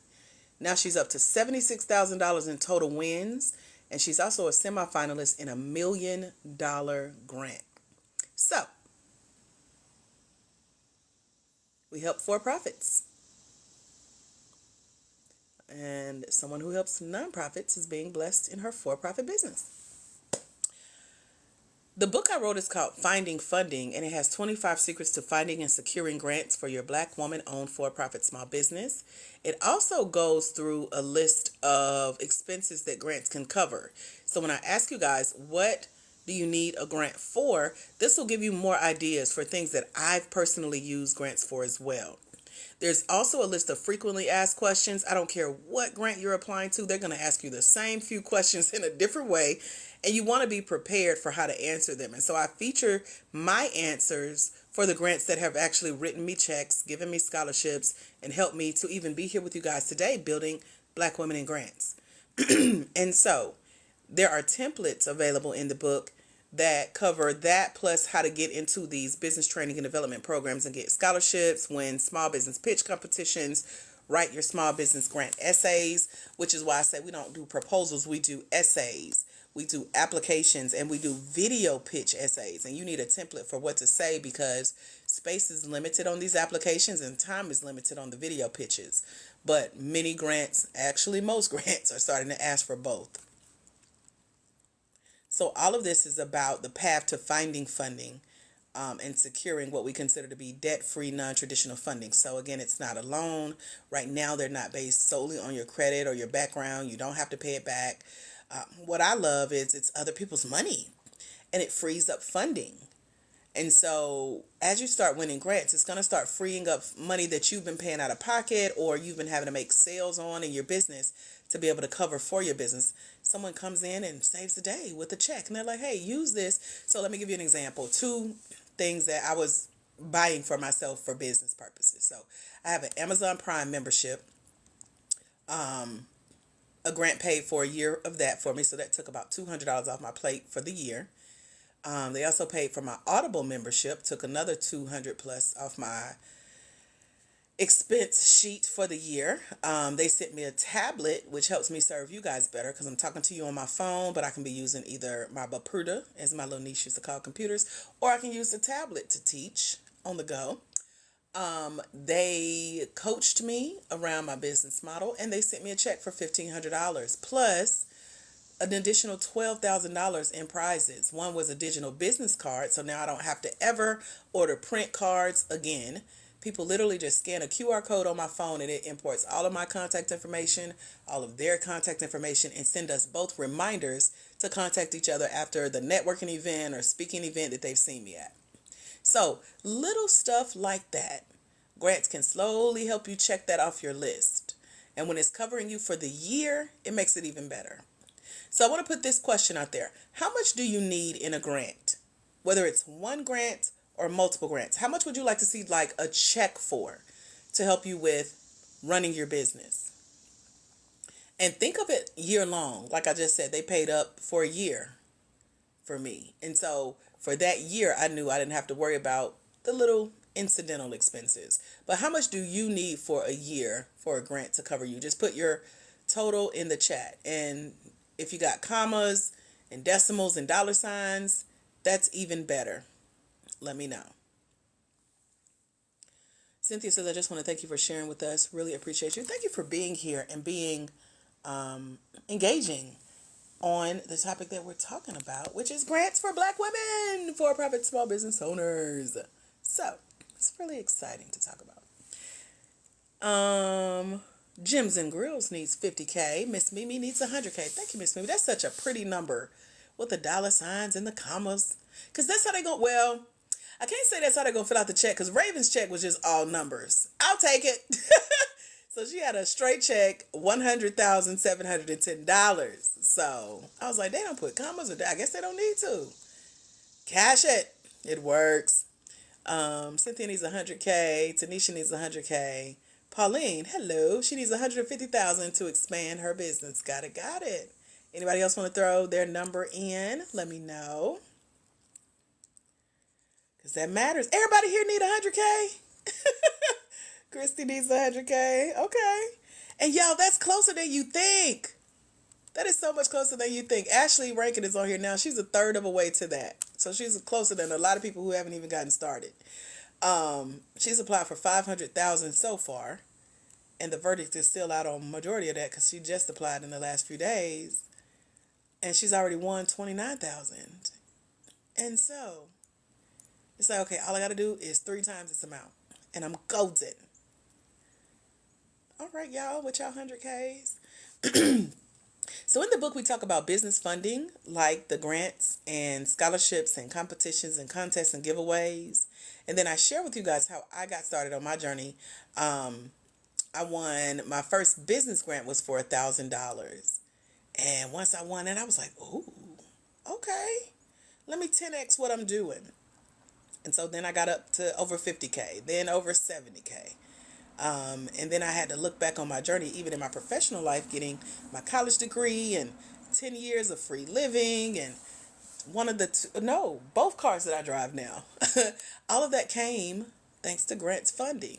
Now she's up to $76,000 in total wins. And she's also a semifinalist in a $1 million grant. So, we help for-profits. And someone who helps nonprofits is being blessed in her for-profit business. The book I wrote is called Finding Funding, and it has 25 secrets to finding and securing grants for your Black woman-owned for-profit small business. It also goes through a list of expenses that grants can cover. So when I ask you guys, what do you need a grant for? This will give you more ideas for things that I've personally used grants for as well. There's also a list of frequently asked questions. I don't care what grant you're applying to. They're going to ask you the same few questions in a different way, and you want to be prepared for how to answer them. And so I feature my answers for the grants that have actually written me checks, given me scholarships, and helped me to even be here with you guys today building Black Women in Grants. And so there are templates available in the book that cover that, plus how to get into these business training and development programs and get scholarships, win small business pitch competitions, write your small business grant essays, which is why I say we don't do proposals, we do essays, we do applications, and we do video pitch essays. And you need a template for what to say because space is limited on these applications and time is limited on the video pitches. But many grants, actually most grants, are starting to ask for both. So all of this is about the path to finding funding and securing what we consider to be debt-free, non-traditional funding. So again, it's not a loan. Right now, they're not based solely on your credit or your background. You don't have to pay it back. What I love is it's other people's money and it frees up funding. And so as you start winning grants, it's going to start freeing up money that you've been paying out of pocket or you've been having to make sales on in your business to be able to cover for your business. Someone comes in and saves the day with a check and they're like, hey, use this. So let me give you an example. 2 things that I was buying for myself for business purposes. So I have an Amazon Prime membership. A grant paid for a year of that for me. So that took about $200 off my plate for the year. They also paid for my Audible membership, took another $200 plus off my expense sheet for the year. They sent me a tablet, which helps me serve you guys better because I'm talking to you on my phone, but I can be using either my Bapruda, as my little niece used to call computers, or I can use the tablet to teach on the go. They coached me around my business model and they sent me a check for $1,500 plus an additional $12,000 in prizes. One was a digital business card, so now I don't have to ever order print cards again. People literally just scan a QR code on my phone and it imports all of my contact information, all of their contact information, and send us both reminders to contact each other after the networking event or speaking event that they've seen me at. So little stuff like that. Grants can slowly help you check that off your list. And when it's covering you for the year, it makes it even better. So I want to put this question out there. How much do you need in a grant? Whether it's one grant or multiple grants. How much would you like to see like a check for to help you with running your business? And think of it year long. Like I just said, they paid up for a year for me. And so for that year, I knew I didn't have to worry about the little incidental expenses. But how much do you need for a year for a grant to cover you? Just put your total in the chat. And if you got commas and decimals and dollar signs, that's even better. Let me know. Cynthia says, I just want to thank you for sharing with us. Really appreciate you. Thank you for being here and being engaging on the topic that we're talking about, which is grants for Black women, for-profit small business owners. So it's really exciting to talk about. Gyms and Grills needs 50K. Miss Mimi needs 100K. Thank you, Miss Mimi. That's such a pretty number with the dollar signs and the commas. Because that's how they go. Well, I can't say that's how they're going to fill out the check because Raven's check was just all numbers. I'll take it. So she had a straight check, $100,710. So I was like, they don't put commas or I guess they don't need to. Cash it. It works. Cynthia needs 100K. Tanisha needs 100K. Pauline, hello. She needs 150,000 to expand her business. Got it. Anybody else want to throw their number in? Let me know. Because that matters. Everybody here need 100K? Christy needs 100K. Okay. And y'all, that's closer than you think. That is so much closer than you think. Ashley Rankin is on here now. She's a third of a way to that. So she's closer than a lot of people who haven't even gotten started. She's applied for 500,000 so far. And the verdict is still out on majority of that because she just applied in the last few days. And she's already won 29,000. And so it's like, okay, all I got to do is 3 times this amount. And I'm golden. All right, y'all, with y'all 100Ks. So in the book, we talk about business funding, like the grants and scholarships and competitions and contests and giveaways. And then I share with you guys how I got started on my journey. I won, my first business grant was for $1,000. And once I won it, I was like, ooh, okay, let me 10X what I'm doing. And so then I got up to over 50K, then over 70K. And then I had to look back on my journey, even in my professional life, getting my college degree and 10 years of free living and both cars that I drive now. All of that came thanks to grants funding.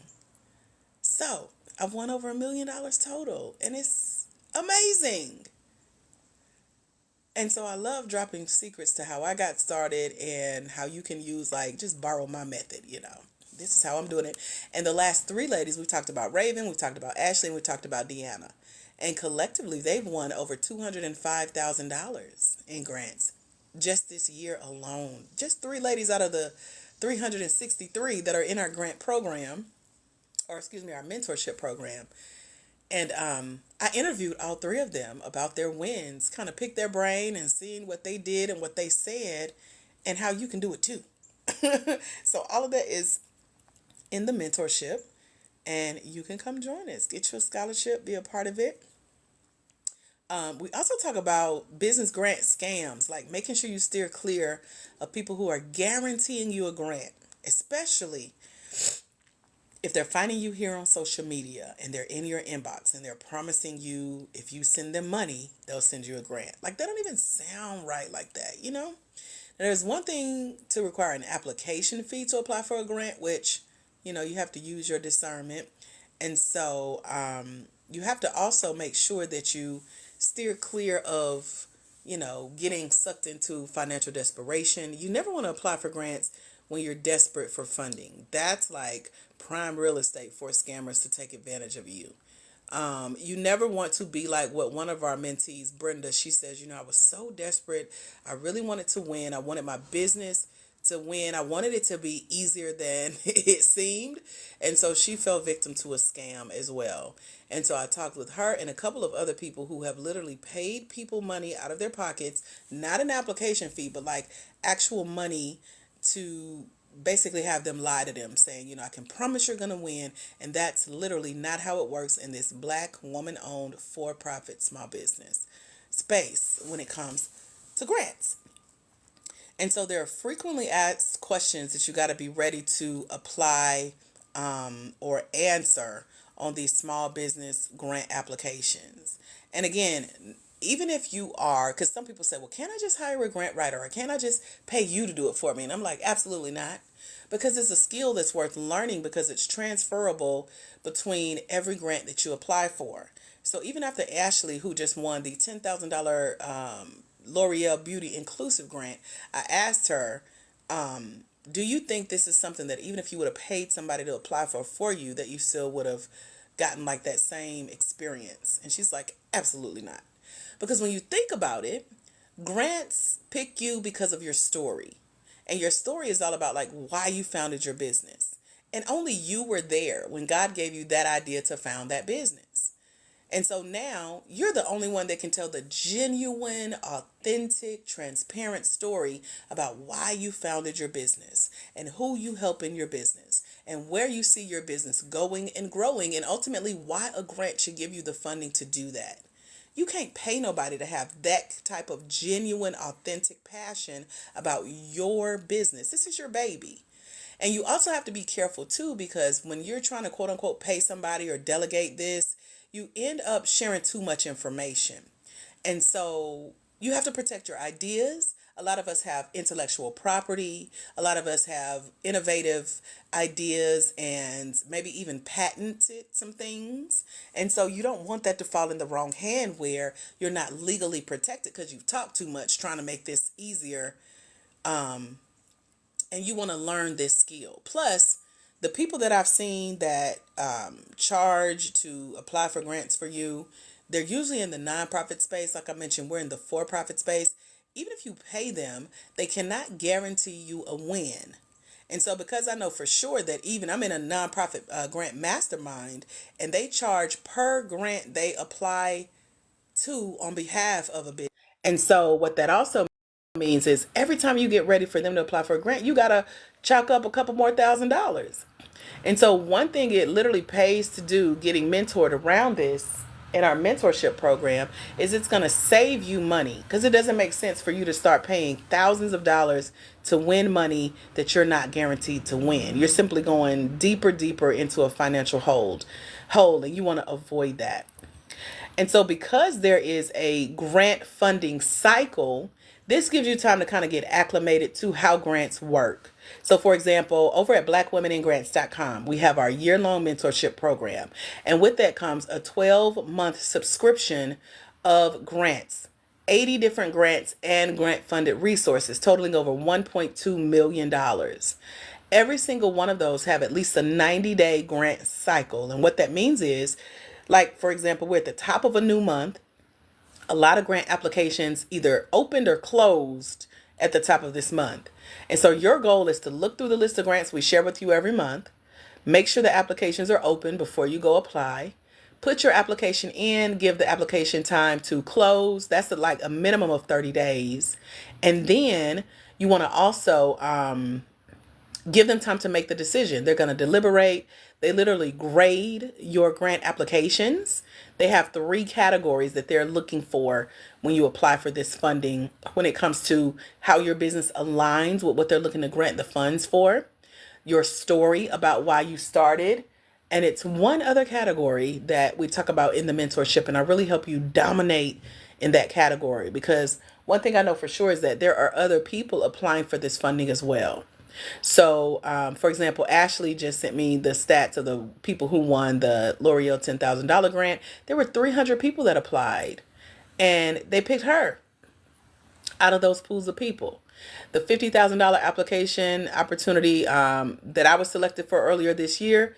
So I've won over $1 million total and it's amazing. And so I love dropping secrets to how I got started and how you can use, like, just borrow my method, This is how I'm doing it. And the last 3 ladies, we talked about Raven, we talked about Ashley, and we talked about Deanna. And collectively, they've won over $205,000 in grants just this year alone. Just 3 ladies out of the 363 that are in our grant program, our mentorship program. And I interviewed all 3 of them about their wins, kind of picked their brain and seeing what they did and what they said and how you can do it too. So all of that is in the mentorship and you can come join us. Get your scholarship, be a part of it. We also talk about business grant scams, like making sure you steer clear of people who are guaranteeing you a grant, especially if they're finding you here on social media and they're in your inbox and they're promising you if you send them money, they'll send you a grant. Like, that don't even sound right like that, There's one thing to require an application fee to apply for a grant, which, you have to use your discernment. And so you have to also make sure that you steer clear of, getting sucked into financial desperation. You never want to apply for grants when you're desperate for funding. That's like prime real estate for scammers to take advantage of you. You never want to be like what one of our mentees, Brenda, she says, I was so desperate. I really wanted to win. I wanted my business to win. I wanted it to be easier than it seemed. And so she fell victim to a scam as well. And so I talked with her and a couple of other people who have literally paid people money out of their pockets, not an application fee, but like actual money to basically have them lie to them saying, I can promise you're going to win. And that's literally not how it works in this Black woman owned for-profit small business space when it comes to grants. And so there are frequently asked questions that you got to be ready to apply or answer on these small business grant applications. And again, even if you are, because some people say, well, can't I just hire a grant writer or can't I just pay you to do it for me? And I'm like, absolutely not. Because it's a skill that's worth learning because it's transferable between every grant that you apply for. So even after Ashley, who just won the $10,000 L'Oreal Beauty Inclusive Grant, I asked her, do you think this is something that even if you would have paid somebody to apply for you, that you still would have gotten like that same experience? And she's like, absolutely not. Because when you think about it, grants pick you because of your story. And your story is all about like why you founded your business. And only you were there when God gave you that idea to found that business. And so now you're the only one that can tell the genuine, authentic, transparent story about why you founded your business and who you help in your business and where you see your business going and growing and ultimately why a grant should give you the funding to do that. You can't pay nobody to have that type of genuine, authentic passion about your business. This is your baby. And you also have to be careful too, because when you're trying to quote unquote pay somebody or delegate this, you end up sharing too much information. And so you have to protect your ideas. A lot of us have intellectual property. A lot of us have innovative ideas and maybe even patented some things. And so you don't want that to fall in the wrong hand where you're not legally protected because you've talked too much trying to make this easier. And you want to learn this skill. Plus, the people that I've seen that charge to apply for grants for you, they're usually in the nonprofit space. Like I mentioned, we're in the for-profit space. Even if you pay them, they cannot guarantee you a win. And so because I know for sure that even I'm in a nonprofit grant mastermind and they charge per grant they apply to on behalf of a business. And so what that also means is every time you get ready for them to apply for a grant, you got to chalk up a couple more $1,000s. And so one thing it literally pays to do getting mentored around this in our mentorship program is it's going to save you money because it doesn't make sense for you to start paying thousands of dollars to win money that you're not guaranteed to win. You're simply going deeper into a financial hole, and you want to avoid that. And so because there is a grant funding cycle, this gives you time to kind of get acclimated to how grants work. So for example, over at blackwomeningrants.com, we have our year-long mentorship program. And with that comes a 12-month subscription of grants, 80 different grants and grant-funded resources totaling over $1.2 million. Every single one of those have at least a 90-day grant cycle. And what that means is, like, for example, we're at the top of a new month. A lot of grant applications either opened or closed at the top of this month. And so your goal is to look through the list of grants we share with you every month. Make sure the applications are open before you go apply. Put your application in, give the application time to close. That's like a minimum of 30 days. And then you want to also give them time to make the decision. They're going to deliberate. They literally grade your grant applications. They have 3 categories that they're looking for when you apply for this funding when it comes to how your business aligns with what they're looking to grant the funds for, your story about why you started. And it's one other category that we talk about in the mentorship, and I really help you dominate in that category because one thing I know for sure is that there are other people applying for this funding as well. So, for example, Ashley just sent me the stats of the people who won the L'Oreal $10,000 grant. There were 300 people that applied, and they picked her out of those pools of people. The $50,000 application opportunity that I was selected for earlier this year,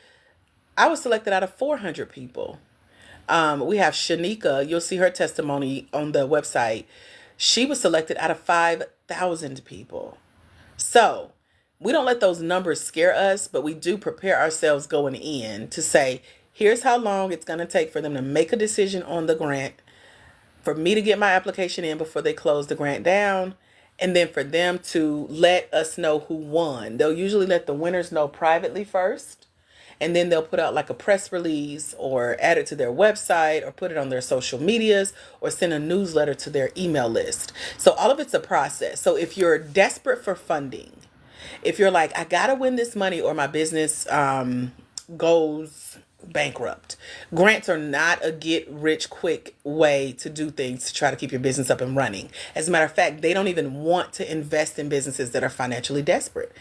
I was selected out of 400 people. We have Shanika. You'll see her testimony on the website. She was selected out of 5,000 people. So we don't let those numbers scare us, but we do prepare ourselves going in to say, here's how long it's going to take for them to make a decision on the grant, for me to get my application in before they close the grant down, and then for them to let us know who won. They'll usually let the winners know privately first, and then they'll put out like a press release or add it to their website or put it on their social medias or send a newsletter to their email list. So all of it's a process. So if you're desperate for funding, if you're like, I gotta win this money or my business goes bankrupt, grants are not a get rich quick way to do things to try to keep your business up and running. As a matter of fact, they don't even want to invest in businesses that are financially desperate.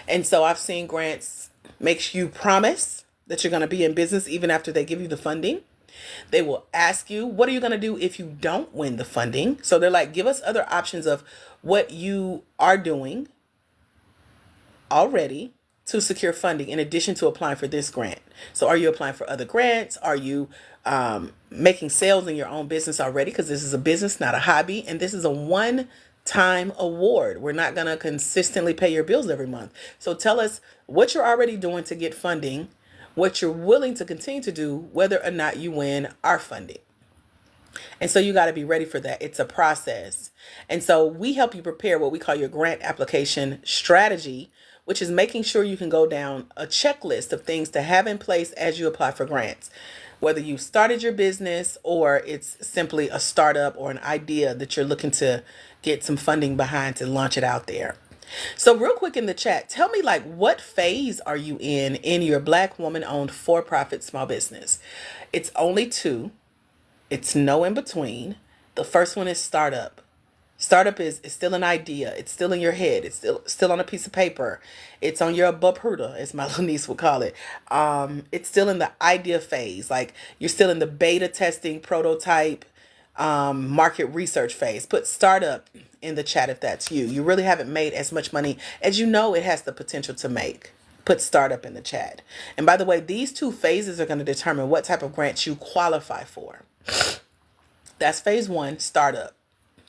And so I've seen grants make you promise that you're going to be in business even after they give you the funding. They will ask you, what are you going to do if you don't win the funding? So they're like, give us other options of what you are doing already to secure funding in addition to applying for this grant. So are you applying for other grants? Are you making sales in your own business already? Because this is a business, not a hobby. And this is a one-time award. We're not going to consistently pay your bills every month. So tell us what you're already doing to get funding, what you're willing to continue to do, whether or not you win our funding. And so you got to be ready for that. It's a process. And so we help you prepare what we call your grant application strategy, which is making sure you can go down a checklist of things to have in place as you apply for grants. Whether you started your business or it's simply a startup or an idea that you're looking to get some funding behind to launch it out there. So real quick in the chat, tell me like what phase are you in your Black woman-owned for-profit small business? It's only two. It's no in between. The first one is startup. Startup is still an idea. It's still in your head. It's still on a piece of paper. It's on your bupruda, as my little niece would call it. It's still in the idea phase. Like you're still in the beta testing, prototype, market research phase. Put startup in the chat if that's you. You really haven't made as much money as you know it has the potential to make. Put startup in the chat. And by the way, these two phases are going to determine what type of grants you qualify for. That's phase one, startup.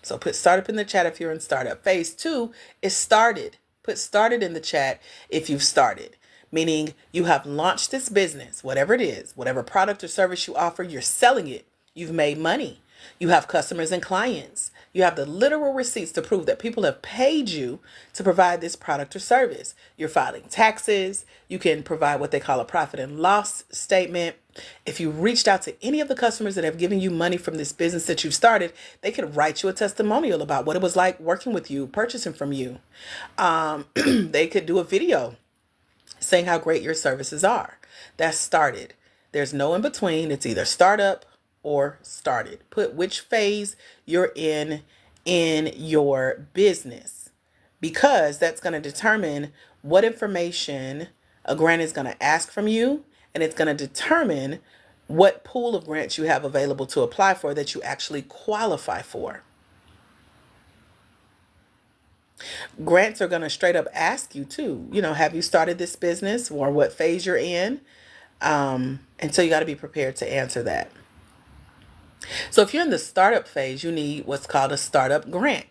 So put startup in the chat if you're in startup. Phase two is started. Put started in the chat if you've started, meaning you have launched this business, whatever it is, whatever product or service you offer, you're selling it. You've made money. You have customers and clients. You have the literal receipts to prove that people have paid you to provide this product or service. You're filing taxes. You can provide what they call a profit and loss statement. If you reached out to any of the customers that have given you money from this business that you've started, they could write you a testimonial about what it was like working with you, purchasing from you. They could do a video saying how great your services are. That's started. There's no in between. It's either startup or started. Put which phase you're in your business, because that's going to determine what information a grant is going to ask from you, and it's going to determine what pool of grants you have available to apply for that you actually qualify for. Grants are going to straight up ask you too, have you started this business or what phase you're in? And so you got to be prepared to answer that. So if you're in the startup phase, you need what's called a startup grant.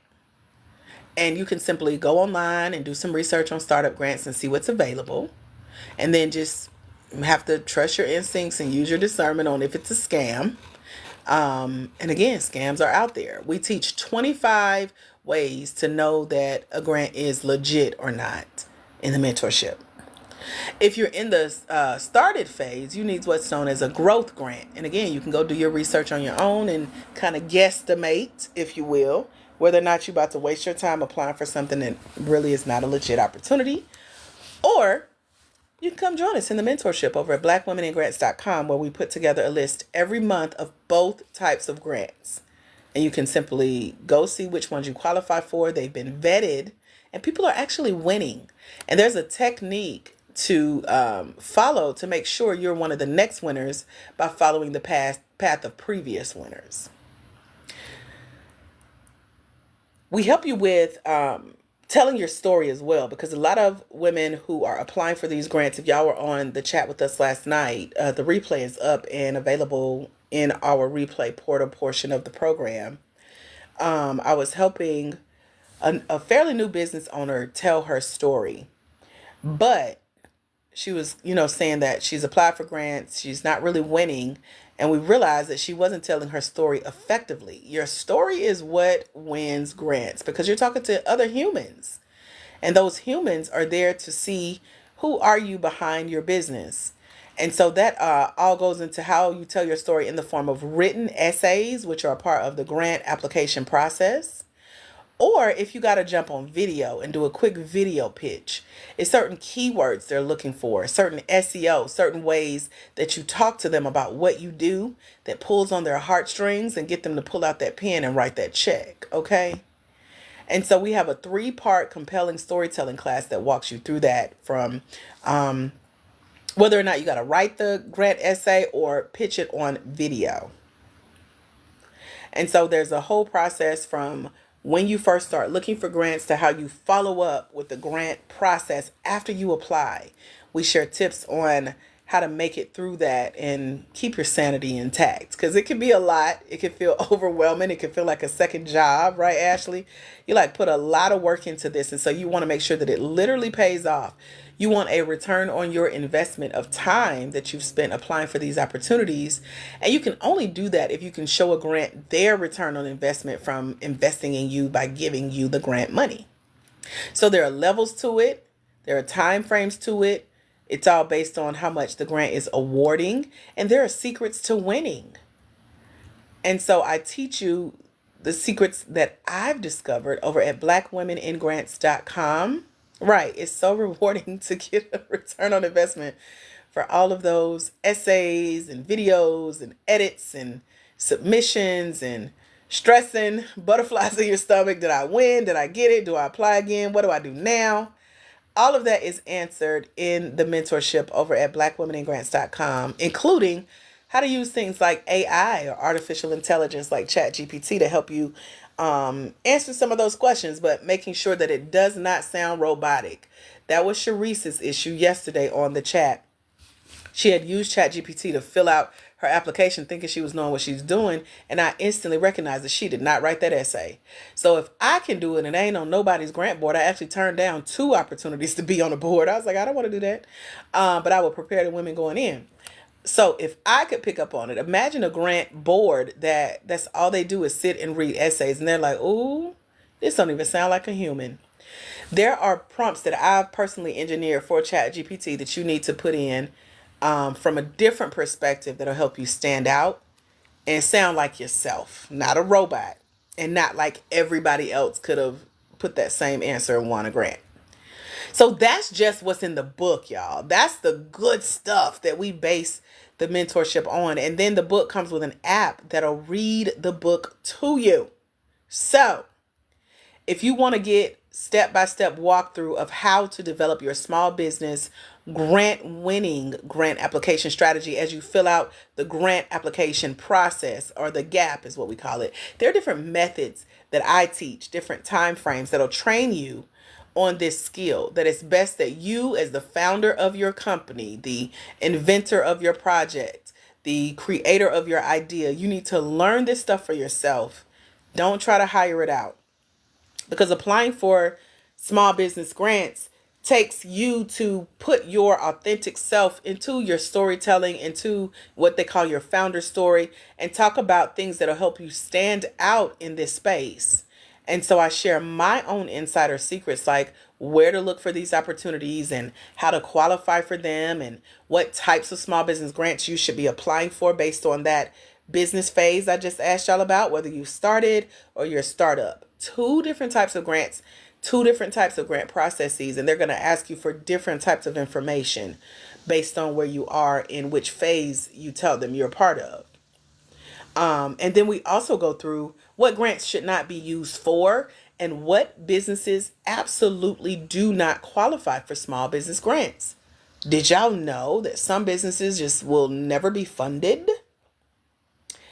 And you can simply go online and do some research on startup grants and see what's available. And then just have to trust your instincts and use your discernment on if it's a scam. And again, scams are out there. We teach 25 ways to know that a grant is legit or not in the mentorship. If you're in the started phase, you need what's known as a growth grant. And again, you can go do your research on your own and kind of guesstimate, if you will, whether or not you're about to waste your time applying for something that really is not a legit opportunity. Or you can come join us in the mentorship over at blackwomenandgrants.com, where we put together a list every month of both types of grants. And you can simply go see which ones you qualify for. They've been vetted and people are actually winning. And there's a technique to follow to make sure you're one of the next winners by following the path of previous winners. We help you with telling your story as well, because a lot of women who are applying for these grants, if y'all were on the chat with us last night, the replay is up and available in our replay portal portion of the program. I was helping a fairly new business owner tell her story, but she was, saying that she's applied for grants, she's not really winning, and we realized that she wasn't telling her story effectively. Your story is what wins grants because you're talking to other humans, and those humans are there to see who are you behind your business. And so that all goes into how you tell your story in the form of written essays, which are a part of the grant application process. Or if you got to jump on video and do a quick video pitch, it's certain keywords they're looking for, certain SEO, certain ways that you talk to them about what you do that pulls on their heartstrings and get them to pull out that pen and write that check. Okay. And so we have a 3-part compelling storytelling class that walks you through that, from whether or not you got to write the grant essay or pitch it on video. And so there's a whole process from when you first start looking for grants to how you follow up with the grant process after you apply. We share tips on how to make it through that and keep your sanity intact, because it can be a lot. It can feel overwhelming. It can feel like a second job, right, Ashley? You like put a lot of work into this, and so you want to make sure that it literally pays off. You want a return on your investment of time that you've spent applying for these opportunities. And you can only do that if you can show a grant their return on investment from investing in you by giving you the grant money. So there are levels to it. There are time frames to it. It's all based on how much the grant is awarding. And there are secrets to winning. And so I teach you the secrets that I've discovered over at blackwomeningrants.com. Right. It's so rewarding to get a return on investment for all of those essays and videos and edits and submissions and stressing, butterflies in your stomach. Did I win? Did I get it? Do I apply again? What do I do now? All of that is answered in the mentorship over at blackwomeningrants.com, including how to use things like AI or artificial intelligence like ChatGPT to help you answer some of those questions, but making sure that it does not sound robotic. That was Sharice's issue yesterday on the chat. She had used ChatGPT to fill out her application thinking she was knowing what she's doing, and I instantly recognized that she did not write that essay. So if I can do it and it ain't on nobody's grant board, I actually turned down 2 opportunities to be on the board. I was like, I don't want to do that, but I will prepare the women going in. So if I could pick up on it, imagine a grant board that's all they do is sit and read essays, and they're like, ooh, this don't even sound like a human. There are prompts that I've personally engineered for ChatGPT that you need to put in from a different perspective that'll help you stand out and sound like yourself, not a robot, and not like everybody else could have put that same answer and won a grant. So that's just what's in the book, y'all. That's the good stuff that we base the mentorship on. And then the book comes with an app that'll read the book to you. So if you want to get step-by-step walkthrough of how to develop your small business grant-winning grant application strategy as you fill out the grant application process, or the GAP is what we call it. There are different methods that I teach, different time frames that'll train you on this skill, that it's best that you, as the founder of your company, the inventor of your project, the creator of your idea, you need to learn this stuff for yourself. Don't try to hire it out, because applying for small business grants takes you to put your authentic self into your storytelling, into what they call your founder story, and talk about things that'll help you stand out in this space. And so I share my own insider secrets, like where to look for these opportunities and how to qualify for them, and what types of small business grants you should be applying for based on that business phase I just asked y'all about, whether you started or you're a startup. 2 different types of grants, 2 different types of grant processes, and they're going to ask you for different types of information based on where you are in which phase you tell them you're a part of. And then we also go through what grants should not be used for and what businesses absolutely do not qualify for small business grants. Did y'all know that some businesses just will never be funded?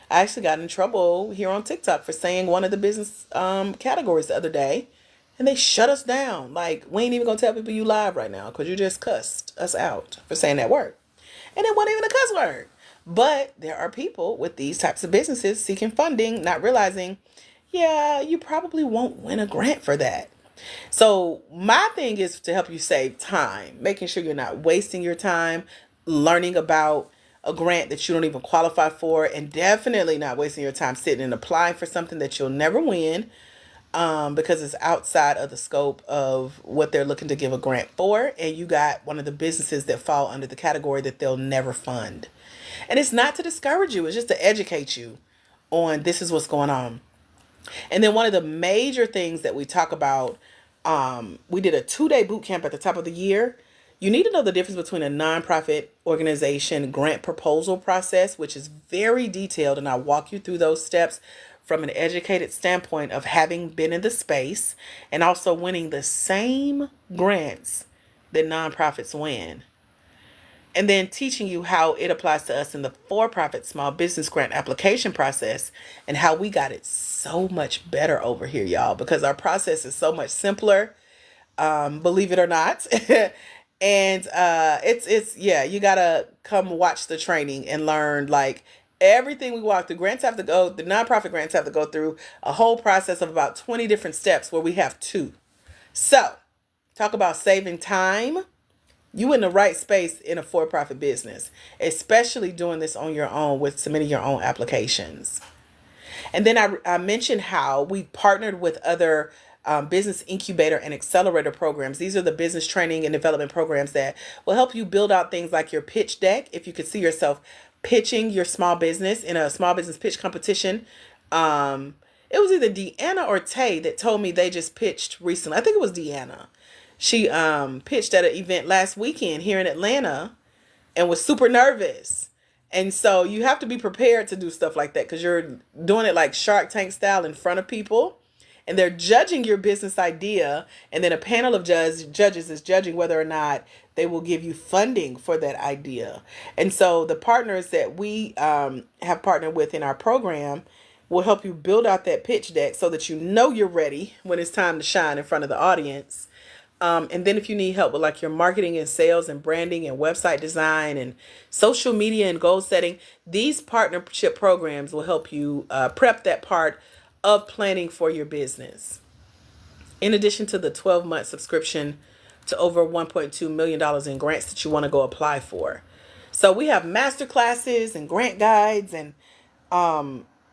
I actually got in trouble here on TikTok for saying one of the business categories the other day, and they shut us down. Like, we ain't even gonna tell people you live right now because you just cussed us out for saying that word. And it wasn't even a cuss word. But there are people with these types of businesses seeking funding, not realizing, yeah, you probably won't win a grant for that. So my thing is to help you save time, making sure you're not wasting your time learning about a grant that you don't even qualify for, and definitely not wasting your time sitting and applying for something that you'll never win, because it's outside of the scope of what they're looking to give a grant for. And you got one of the businesses that fall under the category that they'll never fund. And it's not to discourage you, it's just to educate you on this is what's going on. And then one of the major things that we talk about, we did a 2-day boot camp at the top of the year. You need to know the difference between a nonprofit organization grant proposal process, which is very detailed, and I'll walk you through those steps from an educated standpoint of having been in the space and also winning the same grants that nonprofits win. And then teaching you how it applies to us in the for-profit small business grant application process and how we got it so much better over here, y'all, because our process is so much simpler, believe it or not. And it's yeah, you gotta come watch the training and learn like everything we walk through. The nonprofit grants have to go through a whole process of about 20 different steps where we have two. So talk about saving time. You in the right space in a for-profit business, especially doing this on your own with submitting your own applications. And then I mentioned how we partnered with other business incubator and accelerator programs. These are the business training and development programs that will help you build out things like your pitch deck. If you could see yourself pitching your small business in a small business pitch competition. It was either Deanna or Tay that told me they just pitched recently. I think it was Deanna. She pitched at an event last weekend here in Atlanta and was super nervous. And so you have to be prepared to do stuff like that because you're doing it like Shark Tank style in front of people. And they're judging your business idea. And then a panel of judges is judging whether or not they will give you funding for that idea. And so the partners that we have partnered with in our program will help you build out that pitch deck so that you know you're ready when it's time to shine in front of the audience. And then if you need help with like your marketing and sales and branding and website design and social media and goal setting, these partnership programs will help you prep that part of planning for your business. In addition to the 12-month subscription to over $1.2 million in grants that you want to go apply for. So we have master classes and grant guides and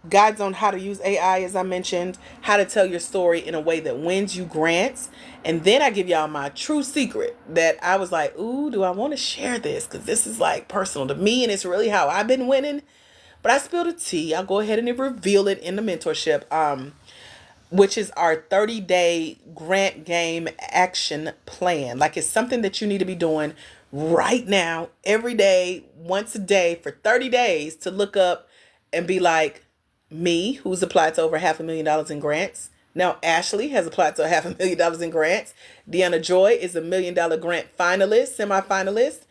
guides on how to use AI, as I mentioned, how to tell your story in a way that wins you grants. And then I give y'all my true secret that I was like, ooh, do I want to share this? Because this is like personal to me and it's really how I've been winning. But I spilled a tea. I'll go ahead and reveal it in the mentorship, which is our 30-day grant game action plan. Like it's something that you need to be doing right now, every day, once a day for 30 days to look up and be like, me, who's applied to over $500,000 in grants. Now Ashley has applied to $500,000 in grants. Deanna Joy is $1 million grant finalist, semi-finalist.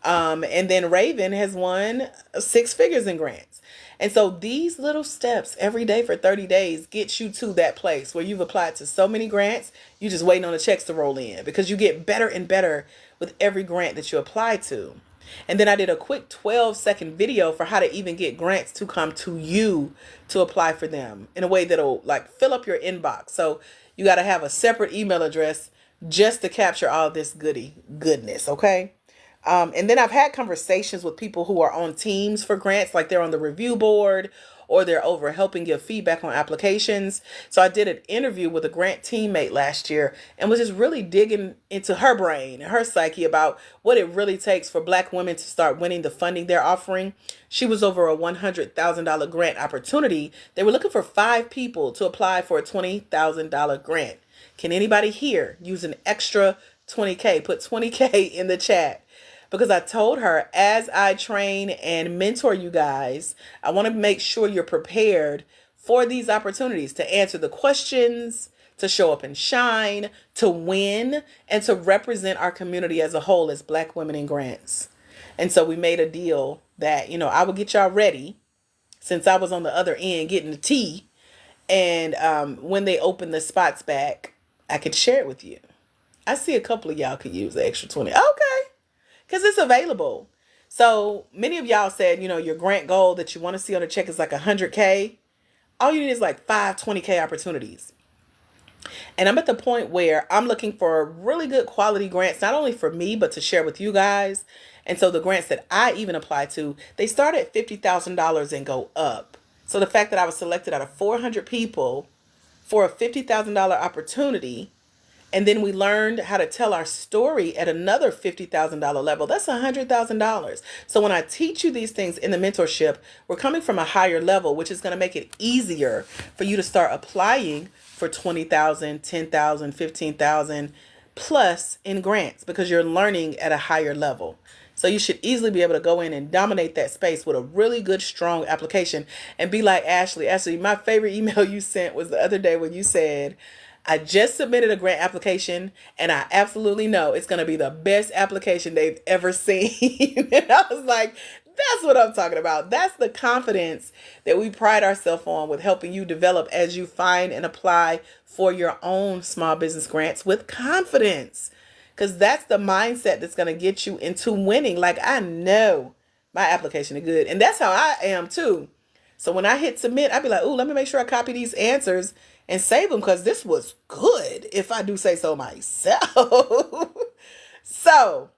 And then Raven has won 6 figures in grants. And so these little steps every day for 30 days get you to that place where you've applied to so many grants, you just waiting on the checks to roll in because you get better and better with every grant that you apply to. And then I did a quick 12-second video for how to even get grants to come to you to apply for them in a way that'll like fill up your inbox. So you got to have a separate email address just to capture all this goodness. Okay. And then I've had conversations with people who are on teams for grants, like they're on the review board or they're over helping give feedback on applications. So I did an interview with a grant teammate last year and was just really digging into her brain and her psyche about what it really takes for Black women to start winning the funding they're offering. She was over a $100,000 grant opportunity. They were looking for 5 people to apply for a $20,000 grant. Can anybody here use an extra 20K? Put 20K in the chat. Because I told her, as I train and mentor you guys, I want to make sure you're prepared for these opportunities to answer the questions, to show up and shine, to win, and to represent our community as a whole as Black women in grants. And so we made a deal that, I would get y'all ready since I was on the other end getting the tea. And when they open the spots back, I could share it with you. I see a couple of y'all could use the extra 20. Okay. Because it's available. So many of y'all said, your grant goal that you want to see on the check is like 100K. All you need is like 20K opportunities. And I'm at the point where I'm looking for really good quality grants, not only for me, but to share with you guys. And so the grants that I even apply to, they start at $50,000 and go up. So the fact that I was selected out of 400 people for a $50,000 opportunity, and then we learned how to tell our story at another $50,000 level, that's $100,000. So when I teach you these things in the mentorship, we're coming from a higher level, which is going to make it easier for you to start applying for 20,000, 10,000, 15,000 plus in grants, because you're learning at a higher level. So you should easily be able to go in and dominate that space with a really good, strong application and be like Ashley. Ashley, my favorite email you sent was the other day when you said, I just submitted a grant application and I absolutely know it's going to be the best application they've ever seen. And I was like, that's what I'm talking about. That's the confidence that we pride ourselves on with helping you develop as you find and apply for your own small business grants with confidence. Because that's the mindset that's going to get you into winning. Like, I know my application is good. And that's how I am too. So when I hit submit, I'd be like, ooh, let me make sure I copy these answers and save them, because this was good, if I do say so myself. So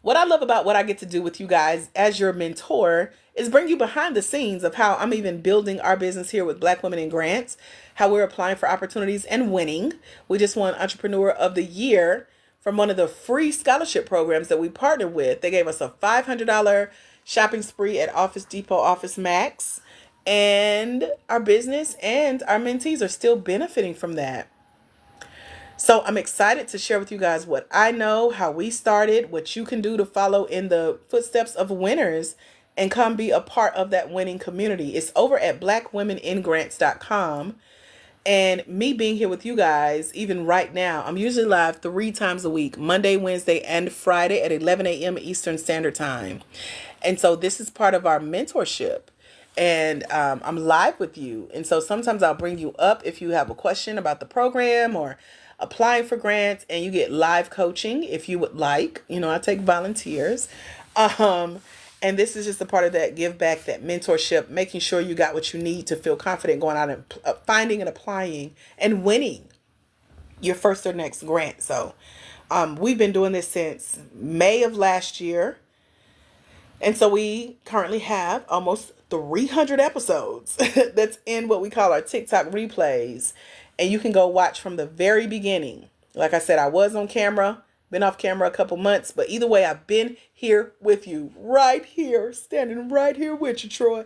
what I love about what I get to do with you guys as your mentor is bring you behind the scenes of how I'm even building our business here with Black Women in Grants, how we're applying for opportunities and winning. We just won Entrepreneur of the Year from one of the free scholarship programs that we partnered with. They gave us a $500 shopping spree at Office Depot, Office Max. And our business and our mentees are still benefiting from that. So I'm excited to share with you guys what I know, how we started, what you can do to follow in the footsteps of winners and come be a part of that winning community. It's over at blackwomeningrants.com. And me being here with you guys, even right now, I'm usually live 3 times a week, Monday, Wednesday, and Friday at 11 a.m. Eastern Standard Time. And so this is part of our mentorship. And I'm live with you. And so sometimes I'll bring you up if you have a question about the program or applying for grants, and you get live coaching if you would like. I take volunteers. And this is just a part of that give back, that mentorship, making sure you got what you need to feel confident going out and finding and applying and winning your first or next grant. So we've been doing this since May of last year. And so we currently have almost 300 episodes that's in what we call our TikTok replays. And you can go watch from the very beginning. Like I said, I was on camera, been off camera a couple months, but either way, I've been here with you, right here, standing right here with you, Troy.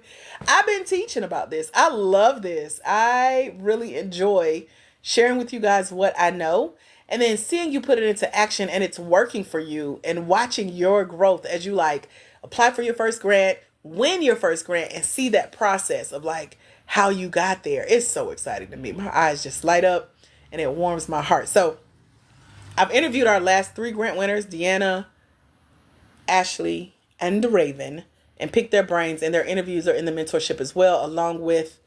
I've been teaching about this. I love this. I really enjoy sharing with you guys what I know, and then seeing you put it into action and it's working for you, and watching your growth as you apply for your first grant, win your first grant, and see that process of how you got there. It's so exciting to me. My eyes just light up and it warms my heart. So I've interviewed our last 3 grant winners, Deanna, Ashley, and Raven, and picked their brains, and their interviews are in the mentorship as well, along with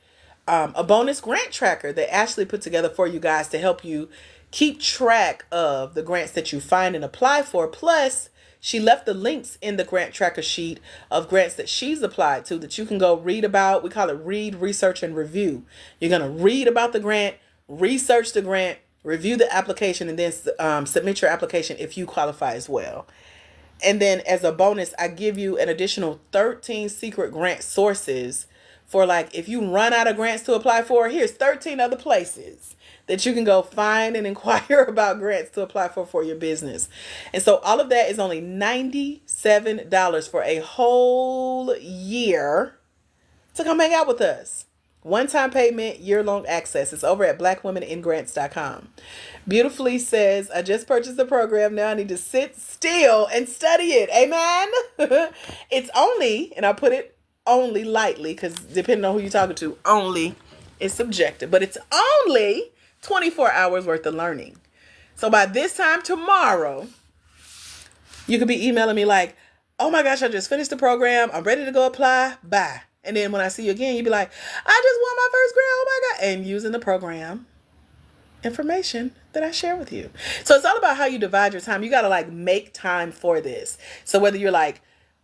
a bonus grant tracker that Ashley put together for you guys to help you keep track of the grants that you find and apply for. Plus, she left the links in the grant tracker sheet of grants that she's applied to that you can go read about. We call it read, research, and review. You're going to read about the grant, research the grant, review the application, and then submit your application if you qualify as well. And then as a bonus, I give you an additional 13 secret grant sources for if you run out of grants to apply for, here's 13 other places that you can go find and inquire about grants to apply for your business. And so all of that is only $97 for a whole year to come hang out with us. One-time payment, year-long access. It's over at blackwomeningrants.com. Beautifully says, I just purchased the program. Now I need to sit still and study it. Amen. It's only, and I put it only lightly because depending on who you're talking to, only is subjective, but it's only 24 hours worth of learning. So by this time tomorrow, you could be emailing me like, oh my gosh, I just finished the program. I'm ready to go apply. Bye. And then when I see you again, you'd be like, I just won my first grant. Oh my God. And using the program information that I share with you. So it's all about how you divide your time. You got to like make time for this. So whether you're like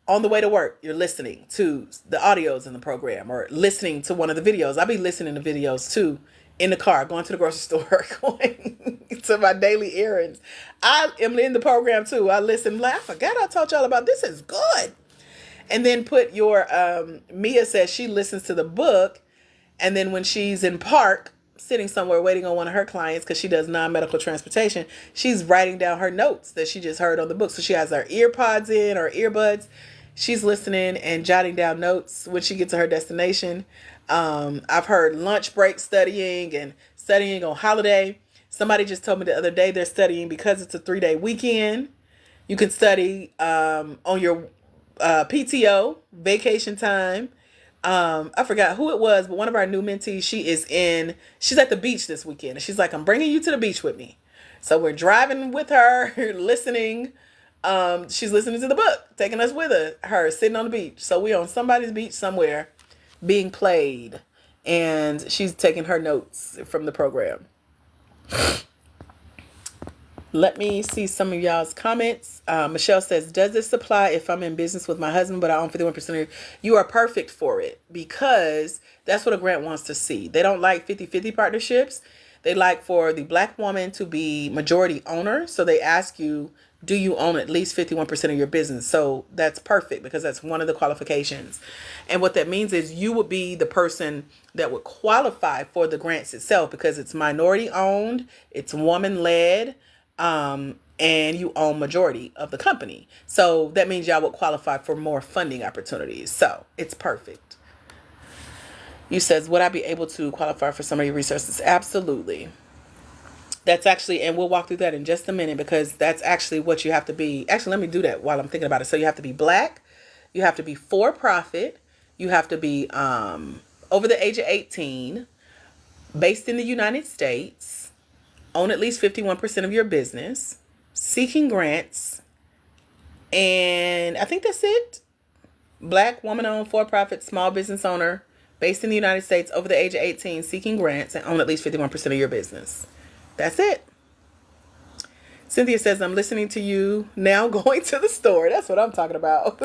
on the way to work, you're listening to the audios in the program or listening to one of the videos. I'll be listening to videos too in the car, going to the grocery store, going to my daily errands. I am in the program too. I listen, like, I forgot I told y'all about this. Is good. And then put your, Mia says she listens to the book. And then when she's in park, sitting somewhere waiting on one of her clients, because she does non-medical transportation, she's writing down her notes that she just heard on the book. So she has her ear pods in or earbuds. She's listening and jotting down notes when she gets to her destination. I've heard lunch break studying and studying on holiday. Somebody just told me the other day they're studying because it's a 3-day weekend. You can study on your PTO, vacation time. I forgot who it was, but one of our new mentees, she's at the beach this weekend. And she's like, I'm bringing you to the beach with me. So we're driving with her, listening. She's listening to the book, taking us with her, sitting on the beach. So we're on somebody's beach somewhere being played. And she's taking her notes from the program. Let me see some of y'all's comments. Michelle says, does this apply if I'm in business with my husband, but I own 51% of it? You are perfect for it because that's what a grant wants to see. They don't like 50-50 partnerships. They like for the Black woman to be majority owner. So they ask you, do you own at least 51% of your business? So that's perfect because that's one of the qualifications. And what that means is you would be the person that would qualify for the grants itself because it's minority owned, it's woman led, and you own majority of the company. So that means y'all would qualify for more funding opportunities. So it's perfect. You says, would I be able to qualify for some of your resources? Absolutely. That's actually, and we'll walk through that in just a minute because that's actually what you have to be. Actually, let me do that while I'm thinking about it. So you have to be Black, you have to be for profit, you have to be over the age of 18, based in the United States, own at least 51% of your business, seeking grants, and I think that's it. Black, woman-owned, for-profit, small business owner, based in the United States, over the age of 18, seeking grants, and own at least 51% of your business. That's it. Cynthia says, I'm listening to you now going to the store. That's what I'm talking about.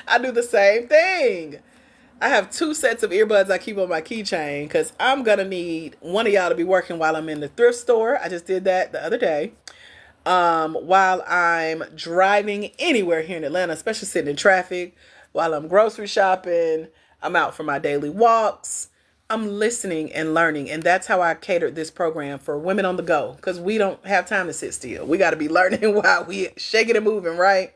I do the same thing. I have 2 sets of earbuds I keep on my keychain because I'm going to need one of y'all to be working while I'm in the thrift store. I just did that the other day. While I'm driving anywhere here in Atlanta, especially sitting in traffic, while I'm grocery shopping, I'm out for my daily walks. I'm listening and learning. And that's how I catered this program for women on the go. Because we don't have time to sit still. We got to be learning while we shaking and moving, right?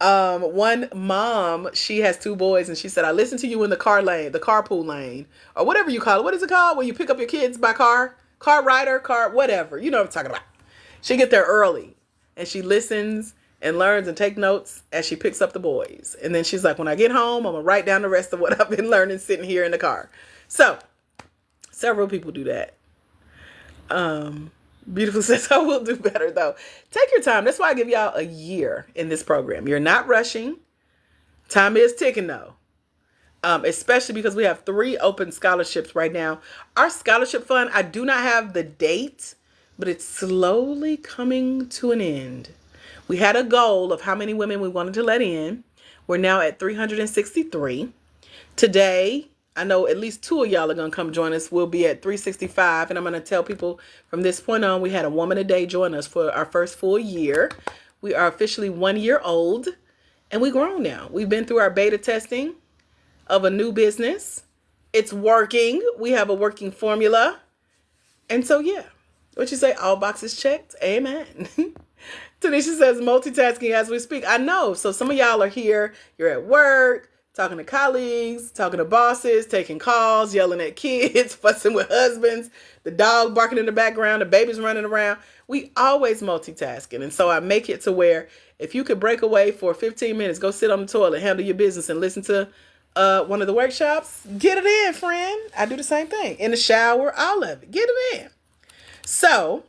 One mom, she has 2 boys. And she said, I listen to you in the car lane, the carpool lane. Or whatever you call it. What is it called? When you pick up your kids by car? Car rider, car, whatever. You know what I'm talking about. She get there early. And she listens and learns and take notes as she picks up the boys. And then she's like, when I get home, I'm going to write down the rest of what I've been learning sitting here in the car. So, several people do that. Beautiful says, I will do better though. Take your time. That's why I give y'all a year in this program. You're not rushing. Time is ticking though. Especially because we have 3 open scholarships right now. Our scholarship fund, I do not have the date, but it's slowly coming to an end. We had a goal of how many women we wanted to let in. We're now at 363. Today, I know at least 2 of y'all are going to come join us. We'll be at 365. And I'm going to tell people from this point on, we had a woman a day join us for our first full year. We are officially 1 year old and we've grown now. We've been through our beta testing of a new business. It's working. We have a working formula. And so, yeah, what you say? All boxes checked. Amen. Tanisha says multitasking as we speak. I know. So some of y'all are here. You're at work. Talking to colleagues, talking to bosses, taking calls, yelling at kids, fussing with husbands, the dog barking in the background, the baby's running around. We always multitasking. And so I make it to where if you could break away for 15 minutes, go sit on the toilet, handle your business and listen to one of the workshops, get it in, friend. I do the same thing. In the shower, all of it. Get it in. So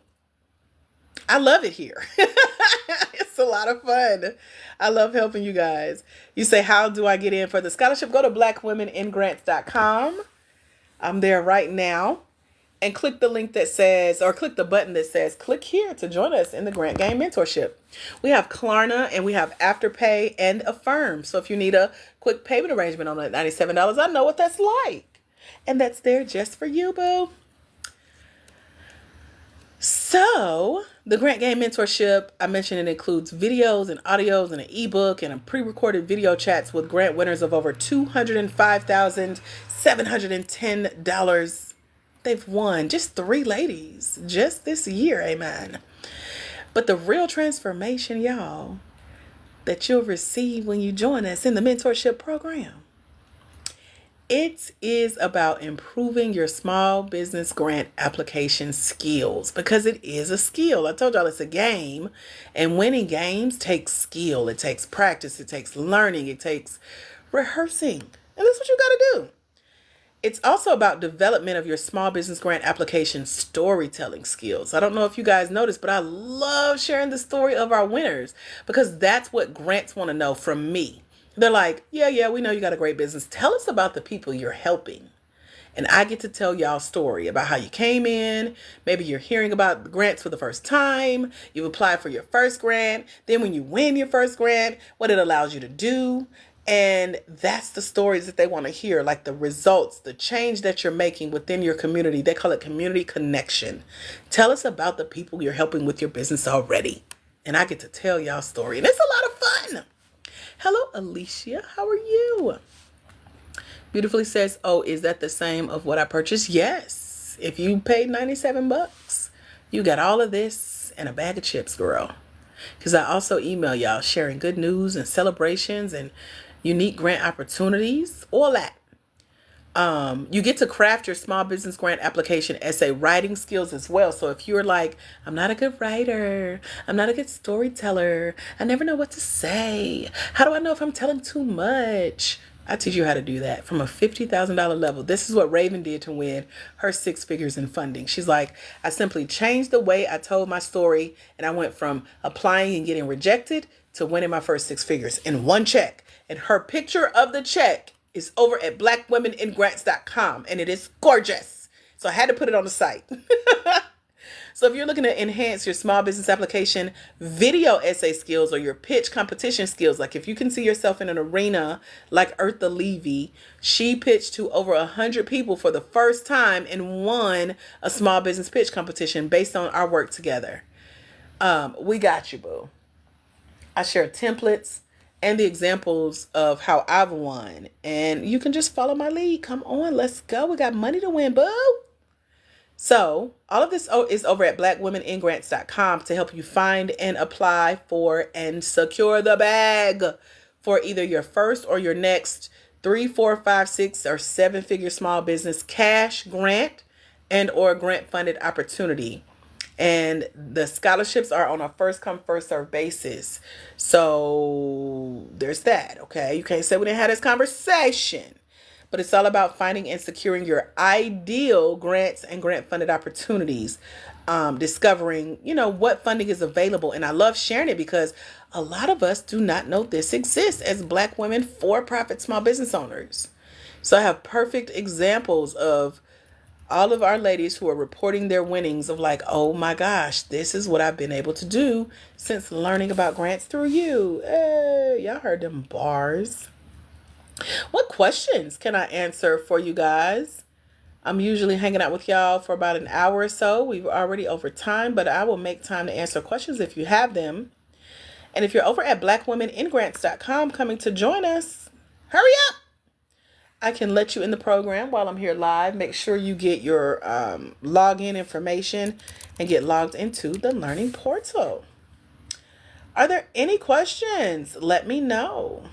I love it here. It's a lot of fun. I love helping you guys. You say, how do I get in for the scholarship? Go to blackwomeningrants.com. I'm there right now. And click the link that says, or click the button that says, click here to join us in the Grant Game Mentorship. We have Klarna and we have Afterpay and Affirm. So if you need a quick payment arrangement on that $97, I know what that's like. And that's there just for you, boo. So the Grant Game Mentorship, I mentioned it includes videos and audios and an ebook and a pre-recorded video chats with grant winners of over $205,710. They've won, just 3 ladies, just this year, amen. But the real transformation, y'all, that you'll receive when you join us in the mentorship program, it is about improving your small business grant application skills, because it is a skill. I told y'all it's a game, and winning games takes skill. It takes practice. It takes learning. It takes rehearsing. And that's what you got to do. It's also about development of your small business grant application storytelling skills. I don't know if you guys noticed, but I love sharing the story of our winners, because that's what grants want to know from me. They're like, yeah, we know you got a great business. Tell us about the people you're helping. And I get to tell y'all a story about how you came in. Maybe you're hearing about the grants for the first time. You've applied for your first grant. Then when you win your first grant, what it allows you to do. And that's the stories that they want to hear, like the results, the change that you're making within your community. They call it community connection. Tell us about the people you're helping with your business already. And I get to tell y'all story. And it's a lot of fun. Hello, Alicia. How are you? Beautifully says, oh, is that the same of what I purchased? Yes. If you paid $97, you got all of this and a bag of chips, girl. Because I also email y'all sharing good news and celebrations and unique grant opportunities, all that. You get to craft your small business grant application essay writing skills as well. So if you're like, I'm not a good writer, I'm not a good storyteller, I never know what to say, how do I know if I'm telling too much? I teach you how to do that from a $50,000 level. This is what Raven did to win her 6 figures in funding. She's like, I simply changed the way I told my story, and I went from applying and getting rejected to winning my first 6 figures in one check. And her picture of the check is over at blackwomeningrants.com, and it is gorgeous. So I had to put it on the site. So if you're looking to enhance your small business application video essay skills or your pitch competition skills, like if you can see yourself in an arena like Eartha Levy, she pitched to over 100 people for the first time and won a small business pitch competition based on our work together. We got you, boo. I share templates and the examples of how I've won, and you can just follow my lead. Come on, let's go. We got money to win, boo. So all of this is over at blackwomeningrants.com to help you find and apply for and secure the bag for either your first or your next 3, 4, 5, 6, or 7-figure small business cash grant and or grant funded opportunity. And the scholarships are on a first come, first serve basis. So there's that. Okay. You can't say we didn't have this conversation. But it's all about finding and securing your ideal grants and grant funded opportunities, discovering, what funding is available. And I love sharing it because a lot of us do not know this exists as Black women for-profit small business owners. So I have perfect examples of all of our ladies who are reporting their winnings of like, oh my gosh, this is what I've been able to do since learning about grants through you. Hey, y'all heard them bars. What questions can I answer for you guys? I'm usually hanging out with y'all for about an hour or so. We've already over time, but I will make time to answer questions if you have them. And if you're over at blackwomeningrants.com coming to join us, hurry up. I can let you in the program while I'm here live. Make sure you get your login information and get logged into the learning portal. Are there any questions? Let me know.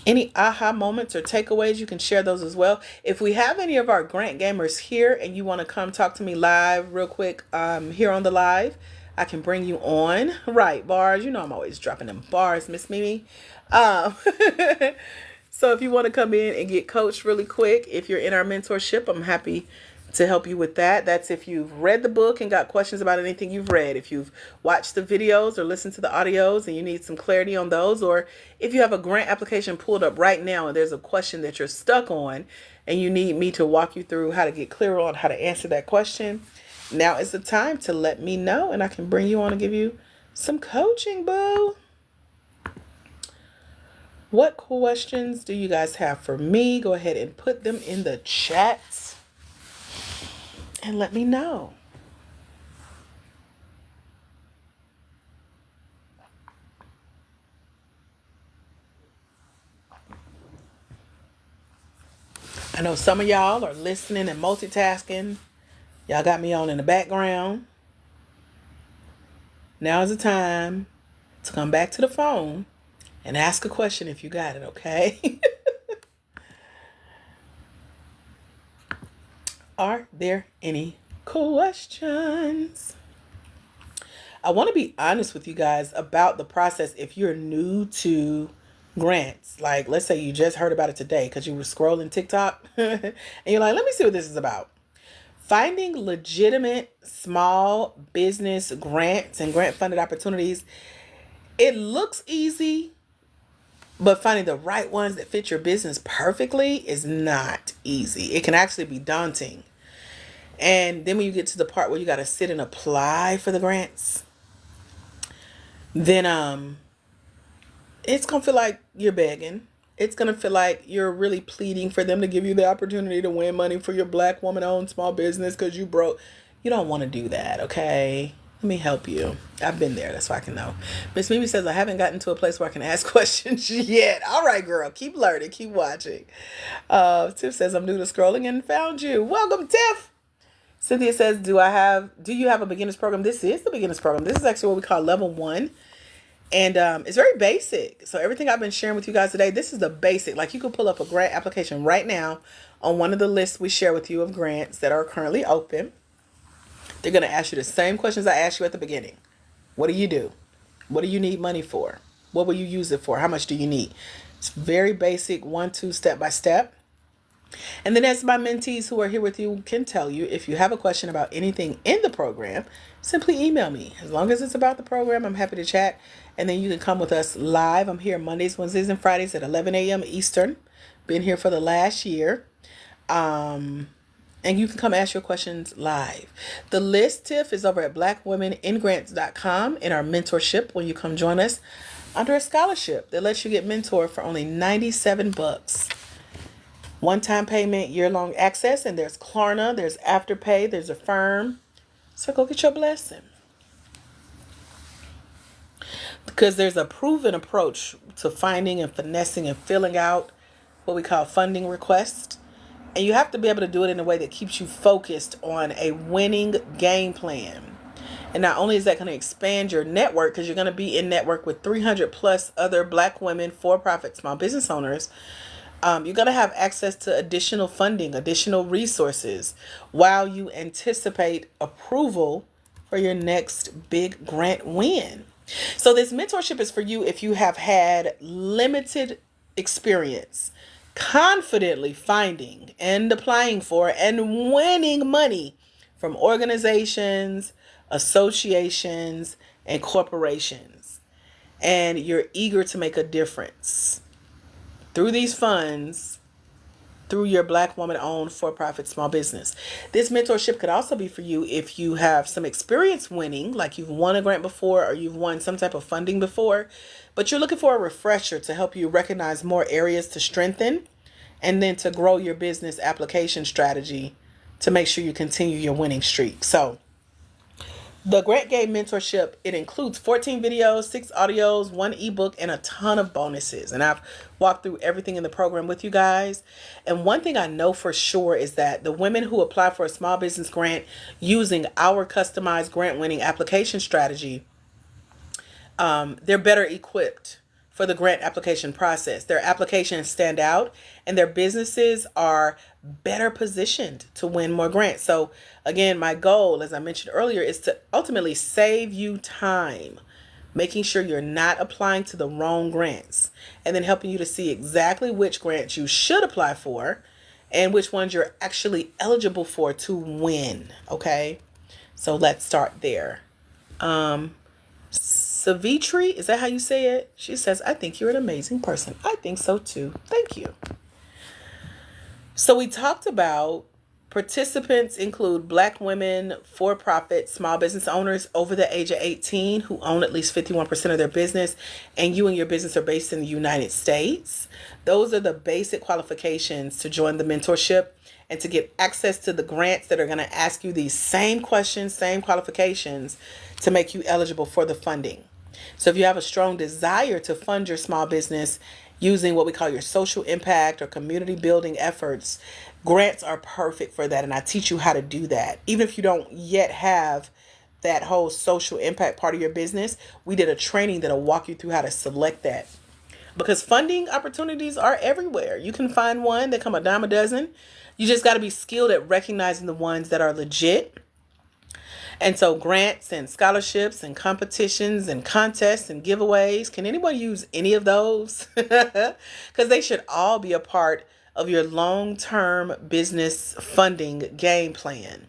Any aha moments or takeaways, you can share those as well. If we have any of our grant gamers here and you want to come talk to me live real quick here on the live, I can bring you on. Right, bars. I'm always dropping them bars, Miss Mimi. So if you want to come in and get coached really quick, if you're in our mentorship, I'm happy to help you with that. That's if you've read the book and got questions about anything you've read, if you've watched the videos or listened to the audios and you need some clarity on those, or if you have a grant application pulled up right now and there's a question that you're stuck on and you need me to walk you through how to get clear on how to answer that question. Now is the time to let me know, and I can bring you on and give you some coaching, boo. What questions do you guys have for me? Go ahead and put them in the chat and let me know. I know some of y'all are listening and multitasking. Y'all got me on in the background. Now is the time to come back to the phone and ask a question if you got it, okay? Are there any questions? I want to be honest with you guys about the process if you're new to grants. Like, let's say you just heard about it today because you were scrolling TikTok and you're like, let me see what this is about. Finding legitimate small business grants and grant funded opportunities, it looks easy, but finding the right ones that fit your business perfectly is not easy. It can actually be daunting. And then when you get to the part where you got to sit and apply for the grants, then it's going to feel like you're begging. It's going to feel like you're really pleading for them to give you the opportunity to win money for your Black woman-owned small business because you broke. You don't want to do that, okay? Let me help you. I've been there. That's why I can know. Miss Mimi says, I haven't gotten to a place where I can ask questions yet. All right, girl. Keep learning. Keep watching. Tiff says, I'm new to scrolling and found you. Welcome, Tiff. Cynthia says, do you have a beginner's program? This is the beginner's program. This is actually what we call level 1. And it's very basic. So everything I've been sharing with you guys today, this is the basic. Like, you could pull up a grant application right now on one of the lists we share with you of grants that are currently open. They're going to ask you the same questions I asked you at the beginning. What do you do? What do you need money for? What will you use it for? How much do you need? It's very basic, 1-2 step by step. And then, as my mentees who are here with you can tell you, if you have a question about anything in the program, simply email me. As long as it's about the program, I'm happy to chat. And then you can come with us live. I'm here Mondays, Wednesdays, and Fridays at 11 a.m. Eastern. Been here for the last year. And you can come ask your questions live. The list, Tiff, is over at blackwomeningrants.com in our mentorship when you come join us under a scholarship that lets you get mentored for only $97. One-time payment, year-long access, and there's Klarna, there's Afterpay, there's Affirm. So go get your blessing. Because there's a proven approach to finding and finessing and filling out what we call funding requests. And you have to be able to do it in a way that keeps you focused on a winning game plan. And not only is that going to expand your network, because you're going to be in network with 300 plus other Black women, for-profit small business owners, you're going to have access to additional funding, additional resources while you anticipate approval for your next big grant win. So this mentorship is for you if you have had limited experience confidently finding and applying for and winning money from organizations, associations, and corporations. And you're eager to make a difference through these funds, through your Black woman-owned for-profit small business. This mentorship could also be for you if you have some experience winning, like you've won a grant before or you've won some type of funding before, but you're looking for a refresher to help you recognize more areas to strengthen and then to grow your business application strategy to make sure you continue your winning streak. So the Grant Game Mentorship, it includes 14 videos, 6 audios, 1 ebook, and a ton of bonuses. And I've walked through everything in the program with you guys. And one thing I know for sure is that the women who apply for a small business grant using our customized grant winning application strategy, they're better equipped for the grant application process. Their applications stand out and their businesses are better positioned to win more grants. So again, my goal, as I mentioned earlier, is to ultimately save you time, making sure you're not applying to the wrong grants, and then helping you to see exactly which grants you should apply for and which ones you're actually eligible for to win. Okay, so let's start there. Savitri, is that how you say it? She says, I think you're an amazing person. I think so too. Thank you. So we talked about participants include Black women, for-profit, small business owners over the age of 18 who own at least 51% of their business, and you and your business are based in the United States. Those are the basic qualifications to join the mentorship and to get access to the grants that are going to ask you these same questions, same qualifications to make you eligible for the funding. So if you have a strong desire to fund your small business using what we call your social impact or community building efforts, grants are perfect for that. And I teach you how to do that. Even if you don't yet have that whole social impact part of your business, we did a training that'll walk you through how to select that. Because funding opportunities are everywhere. You can find one that come a dime a dozen. You just got to be skilled at recognizing the ones that are legit. And so grants and scholarships and competitions and contests and giveaways, can anyone use any of those? Because they should all be a part of your long-term business funding game plan.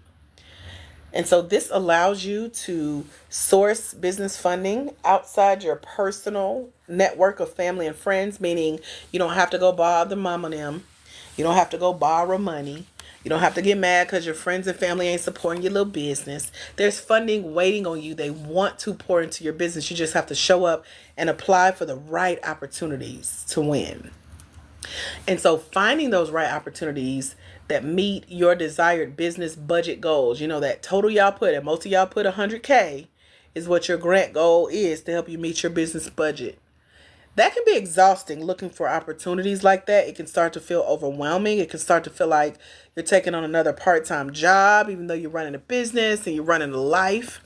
And so this allows you to source business funding outside your personal network of family and friends, meaning you don't have to go bother mom and them. You don't have to go borrow money. You don't have to get mad because your friends and family ain't supporting your little business. There's funding waiting on you. They want to pour into your business. You just have to show up and apply for the right opportunities to win. And so finding those right opportunities that meet your desired business budget goals, that total y'all put, and most of y'all put 100K, is what your grant goal is to help you meet your business budget. That can be exhausting looking for opportunities like that. It can start to feel overwhelming. It can start to feel like you're taking on another part-time job, even though you're running a business and you're running a life.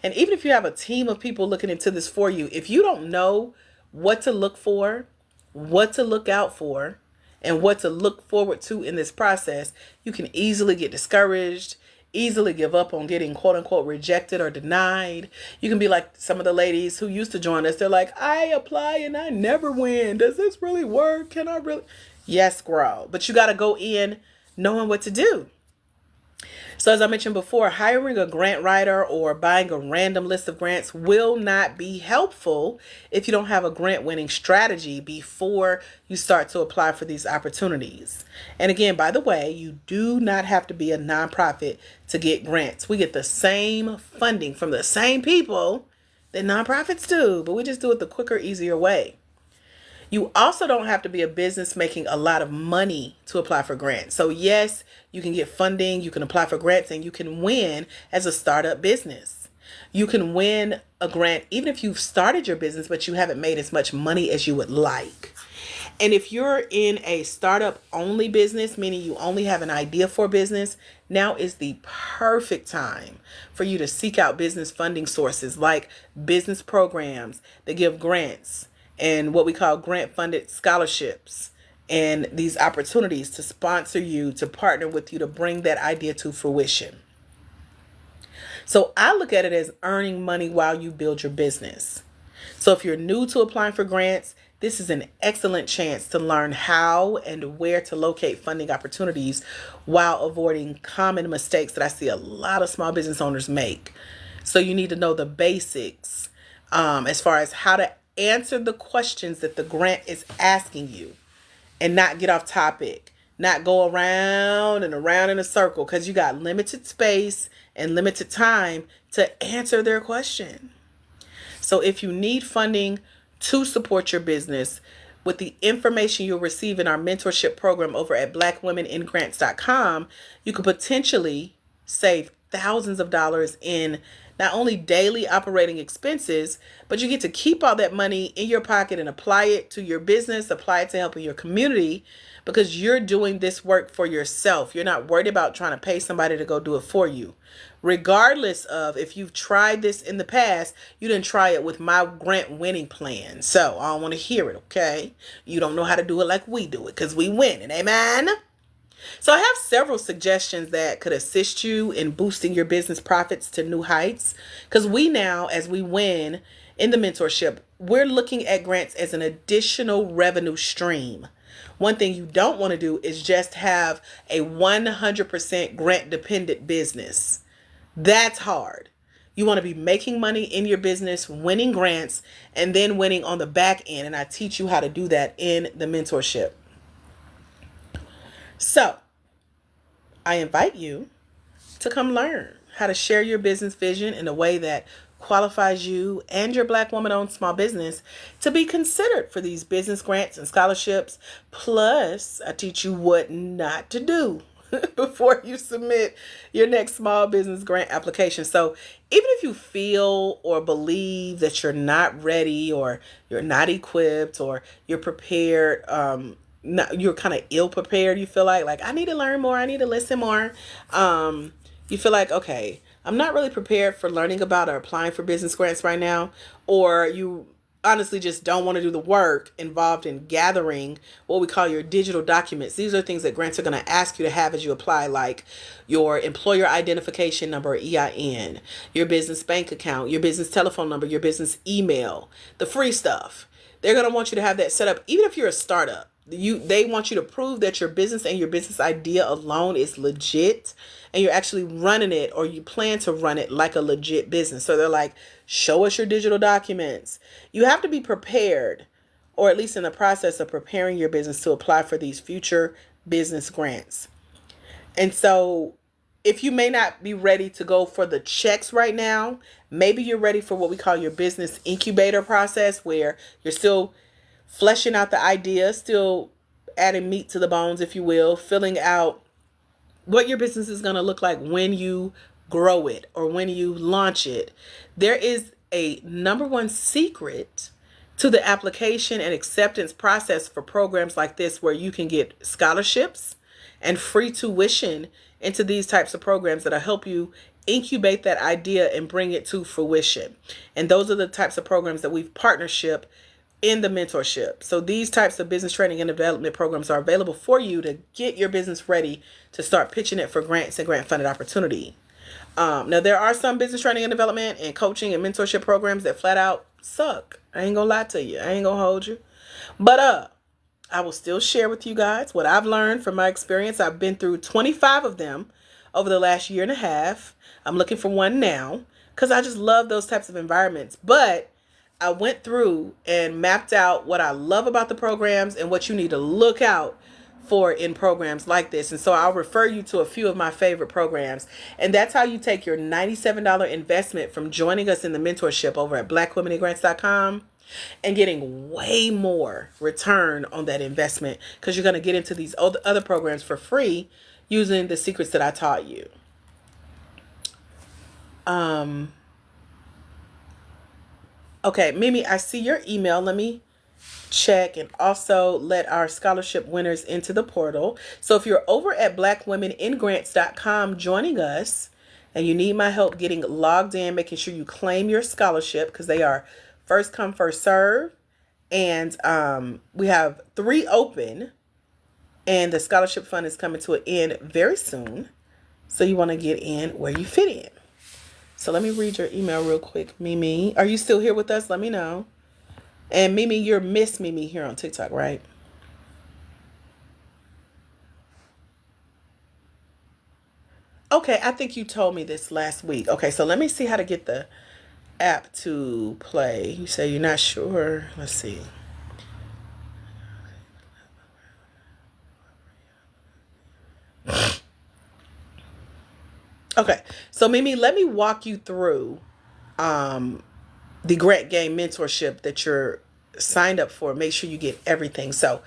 And even if you have a team of people looking into this for you, if you don't know what to look for, what to look out for, and what to look forward to in this process, you can easily get discouraged, easily give up on getting quote unquote rejected or denied. You can be like some of the ladies who used to join us. They're like, I apply and I never win. Does this really work? Can I really? Yes, girl. But you got to go in knowing what to do. So as I mentioned before, hiring a grant writer or buying a random list of grants will not be helpful if you don't have a grant winning strategy before you start to apply for these opportunities. And again, by the way, you do not have to be a nonprofit to get grants. We get the same funding from the same people that nonprofits do, but we just do it the quicker, easier way. You also don't have to be a business making a lot of money to apply for grants. So yes, you can get funding, you can apply for grants, and you can win as a startup business. You can win a grant even if you've started your business, but you haven't made as much money as you would like. And if you're in a startup only business, meaning you only have an idea for business, now is the perfect time for you to seek out business funding sources like business programs that give grants and what we call grant funded scholarships and these opportunities to sponsor you, to partner with you, to bring that idea to fruition. So I look at it as earning money while you build your business. So if you're new to applying for grants, this is an excellent chance to learn how and where to locate funding opportunities while avoiding common mistakes that I see a lot of small business owners make. So you need to know the basics as far as how to answer the questions that the grant is asking you and not get off topic, not go around and around in a circle, because you got limited space and limited time to answer their question. So if you need funding to support your business, with the information you'll receive in our mentorship program over at blackwomeningrants.com, you could potentially save thousands of dollars in not only daily operating expenses, but you get to keep all that money in your pocket and apply it to your business, apply it to helping your community, because you're doing this work for yourself. You're not worried about trying to pay somebody to go do it for you. Regardless of if you've tried this in the past, you didn't try it with my grant winning plan. So I don't want to hear it, okay? You don't know how to do it like we do it because we win it, amen? So I have several suggestions that could assist you in boosting your business profits to new heights. Because we now, as we win in the mentorship, we're looking at grants as an additional revenue stream. One thing you don't want to do is just have a 100% grant dependent business. That's hard. You want to be making money in your business, winning grants, and then winning on the back end. And I teach you how to do that in the mentorship. So I invite you to come learn how to share your business vision in a way that qualifies you and your Black woman-owned small business to be considered for these business grants and scholarships. Plus, I teach you what not to do before you submit your next small business grant application. So even if you feel or believe that you're not ready or you're not equipped or you're prepared, you're kind of ill prepared, you feel like I need to learn more, I need to listen more. You feel like, okay, I'm not really prepared for learning about or applying for business grants right now, or you honestly just don't want to do the work involved in gathering what we call your digital documents. These are things that grants are going to ask you to have as you apply, like your employer identification number, EIN, your business bank account, your business telephone number, your business email, the free stuff. They're going to want you to have that set up, even if you're a startup. They want you to prove that your business and your business idea alone is legit and you're actually running it, or you plan to run it like a legit business. So they're like, show us your digital documents. You have to be prepared, or at least in the process of preparing your business to apply for these future business grants. And so if you may not be ready to go for the checks right now, maybe you're ready for what we call your business incubator process, where you're still fleshing out the idea, still adding meat to the bones, if you will, filling out what your business is going to look like when you grow it or when you launch it. There is a number one secret to the application and acceptance process for programs like this, where you can get scholarships and free tuition into these types of programs that'll help you incubate that idea and bring it to fruition. And those are the types of programs that we've partnership in the mentorship. So these types of business training and development programs are available for you to get your business ready to start pitching it for grants and grant funded opportunity. Now there are some business training and development and coaching and mentorship programs that flat out suck. I ain't gonna lie to you. I ain't gonna hold you. But I will still share with you guys what I've learned from my experience. I've been through 25 of them over the last year and a half. I'm looking for one now because I just love those types of environments. But I went through and mapped out what I love about the programs and what you need to look out for in programs like this. And so I'll refer you to a few of my favorite programs. And that's how you take your $97 investment from joining us in the mentorship over at blackwomenandgrants.com and getting way more return on that investment, because you're going to get into these other programs for free using the secrets that I taught you. Okay, Mimi, I see your email. Let me check and also let our scholarship winners into the portal. So if you're over at blackwomenandgrants.com joining us and you need my help getting logged in, making sure you claim your scholarship, because they are first come, first serve. And we have 3 open, and the scholarship fund is coming to an end very soon. So you want to get in where you fit in. So let me read your email real quick. Mimi, are you still here with us? Let me know. And Mimi, you're Miss Mimi here on TikTok, right? Okay, I think you told me this last week. Okay, so let me see how to get the app to play. You say you're not sure. Let's see. Okay, so Mimi, let me walk you through the Grant Game mentorship that you're signed up for. Make sure you get everything. So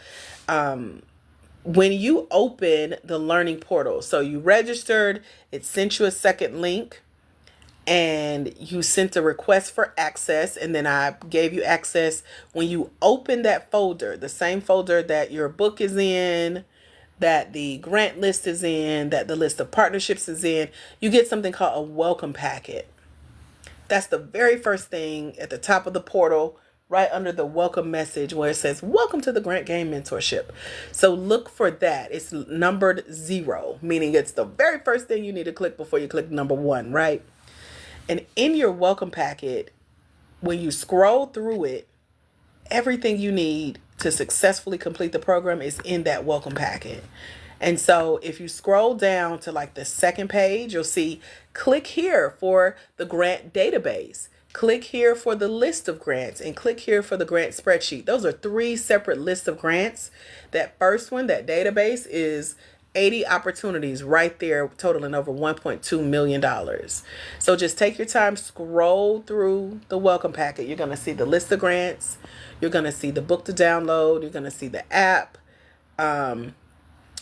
when you open the learning portal, so you registered, it sent you a second link, and you sent a request for access, and then I gave you access. When you open that folder, the same folder that your book is in, that the grant list is in, that the list of partnerships is in, you get something called a welcome packet. That's the very first thing at the top of the portal, right under the welcome message, where it says, welcome to the Grant Game Mentorship. So look for that. It's numbered 0, meaning it's the very first thing you need to click before you click number 1, right? And in your welcome packet, when you scroll through it, everything you need to successfully complete the program is in that welcome packet. And so if you scroll down to like the second page, you'll see click here for the grant database. Click here for the list of grants and click here for the grant spreadsheet. Those are three separate lists of grants. That first one, that database, is 80 opportunities right there, totaling over $1.2 million. So just take your time, scroll through the welcome packet. You're going to see the list of grants. You're going to see the book to download. You're going to see the app,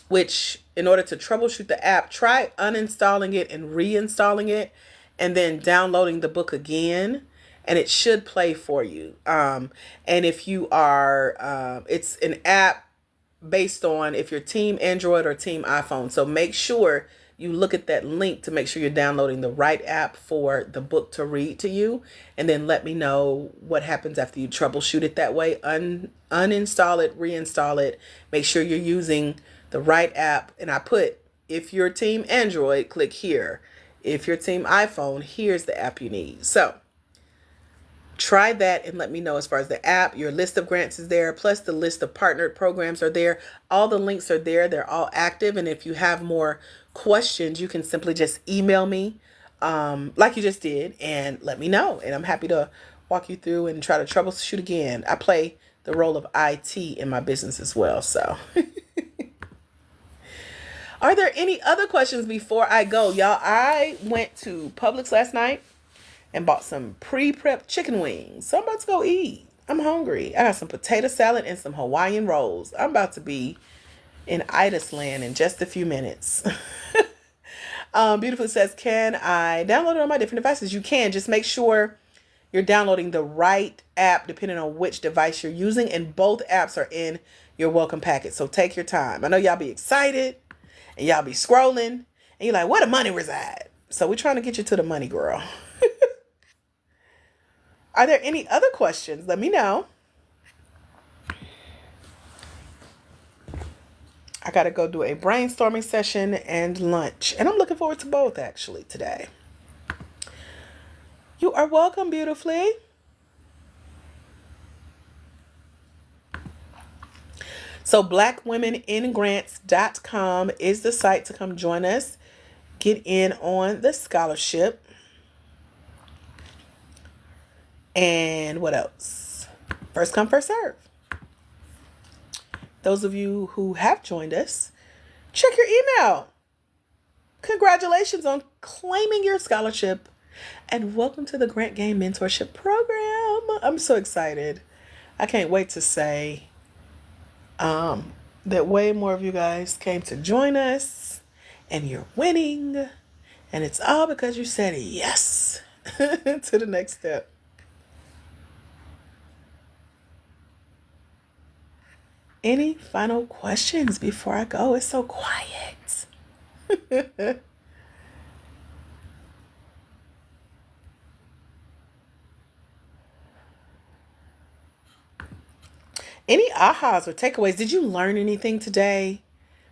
which in order to troubleshoot the app, try uninstalling it and reinstalling it and then downloading the book again. And it should play for you. And if you are, it's an app based on if you're team Android or team iPhone. So make sure you look at that link to make sure you're downloading the right app for the book to read to you. And then let me know what happens after you troubleshoot it that way. Uninstall it, reinstall it. Make sure you're using the right app. And I put, if you're team Android, click here. If you're team iPhone, here's the app you need. So try that and let me know as far as the app. Your list of grants is there, plus the list of partnered programs are there. All the links are there. They're all active. And if you have more questions, you can simply just email me like you just did and let me know. And I'm happy to walk you through and try to troubleshoot again. I play the role of IT in my business as well. So are there any other questions before I go? Y'all, I went to Publix last night and bought some pre-prepped chicken wings. So I'm about to go eat. I'm hungry. I got some potato salad and some Hawaiian rolls. I'm about to be in Ida's land in just a few minutes. Beautiful says, can I download it on my different devices? You can. Just make sure you're downloading the right app depending on which device you're using. And both apps are in your welcome packet. So take your time. I know y'all be excited and y'all be scrolling. And you're like, where the money reside? So we're trying to get you to the money, girl. Are there any other questions? Let me know. I got to go do a brainstorming session and lunch. And I'm looking forward to both actually today. You are welcome, beautifully. So blackwomeningrants.com is the site to come join us. Get in on the scholarship. And what else? First come, first serve. Those of you who have joined us, check your email. Congratulations on claiming your scholarship and welcome to the Grant Game Mentorship Program. I'm so excited. I can't wait to say that way more of you guys came to join us and you're winning. And it's all because you said yes to the next step. Any final questions before I go? It's so quiet. Any ahas or takeaways? Did you learn anything today?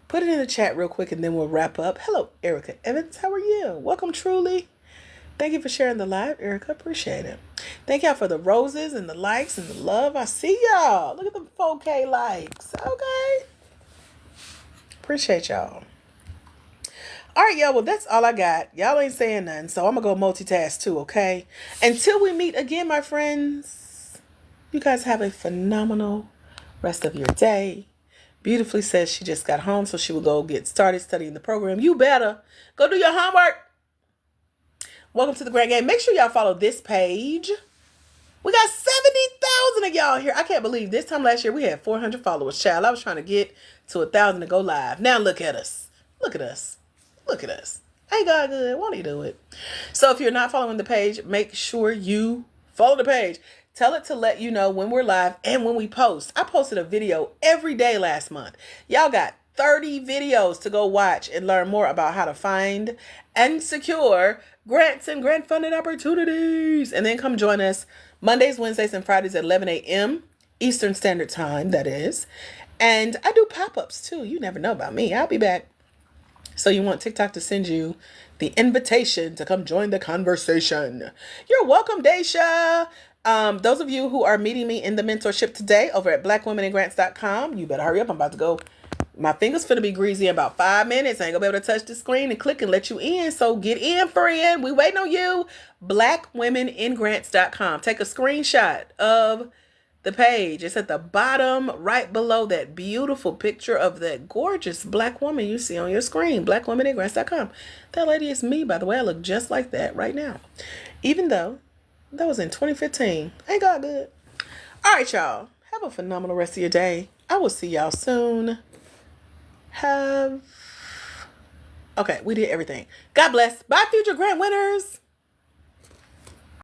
Put it in the chat real quick and then we'll wrap up. Hello, Erica Evans. How are you? Welcome, Truly. Thank you for sharing the live, Erica. Appreciate it. Thank y'all for the roses and the likes and the love. I see y'all. Look at the 4K likes. Okay. Appreciate y'all. All right, y'all. Well, that's all I got. Y'all ain't saying nothing, so I'm going to go multitask too, okay? Until we meet again, my friends, you guys have a phenomenal rest of your day. Beautifully says she just got home, so she will go get started studying the program. You better go do your homework. Welcome to the Grant Game. Make sure y'all follow this page. We got 70,000 of y'all here. I can't believe this time last year we had 400 followers. Child, I was trying to get to 1,000 to go live. Now look at us. Look at us. Look at us. Ain't God good? Won't he do it? So if you're not following the page, make sure you follow the page. Tell it to let you know when we're live and when we post. I posted a video every day last month. Y'all got 30 videos to go watch and learn more about how to find and secure grants and grant funded opportunities. And then come join us Mondays, Wednesdays, and Fridays at 11 a.m. Eastern Standard Time, that is. And I do pop-ups too. You never know about me. I'll be back. So you want TikTok to send you the invitation to come join the conversation. You're welcome, Daisha. Those of you who are meeting me in the mentorship today over at blackwomeningrants.com, you better hurry up. I'm about to go. My fingers finna be greasy in about 5 minutes. I ain't gonna be able to touch the screen and click and let you in. So get in, friend. We waiting on you. blackwomeningrants.com. Take a screenshot of the page. It's at the bottom right below that beautiful picture of that gorgeous black woman you see on your screen. blackwomeningrants.com. That lady is me, by the way. I look just like that right now. Even though that was in 2015. Ain't God good? All right, y'all. Have a phenomenal rest of your day. I will see y'all soon. Okay, we did everything. God bless. Bye, future grant winners.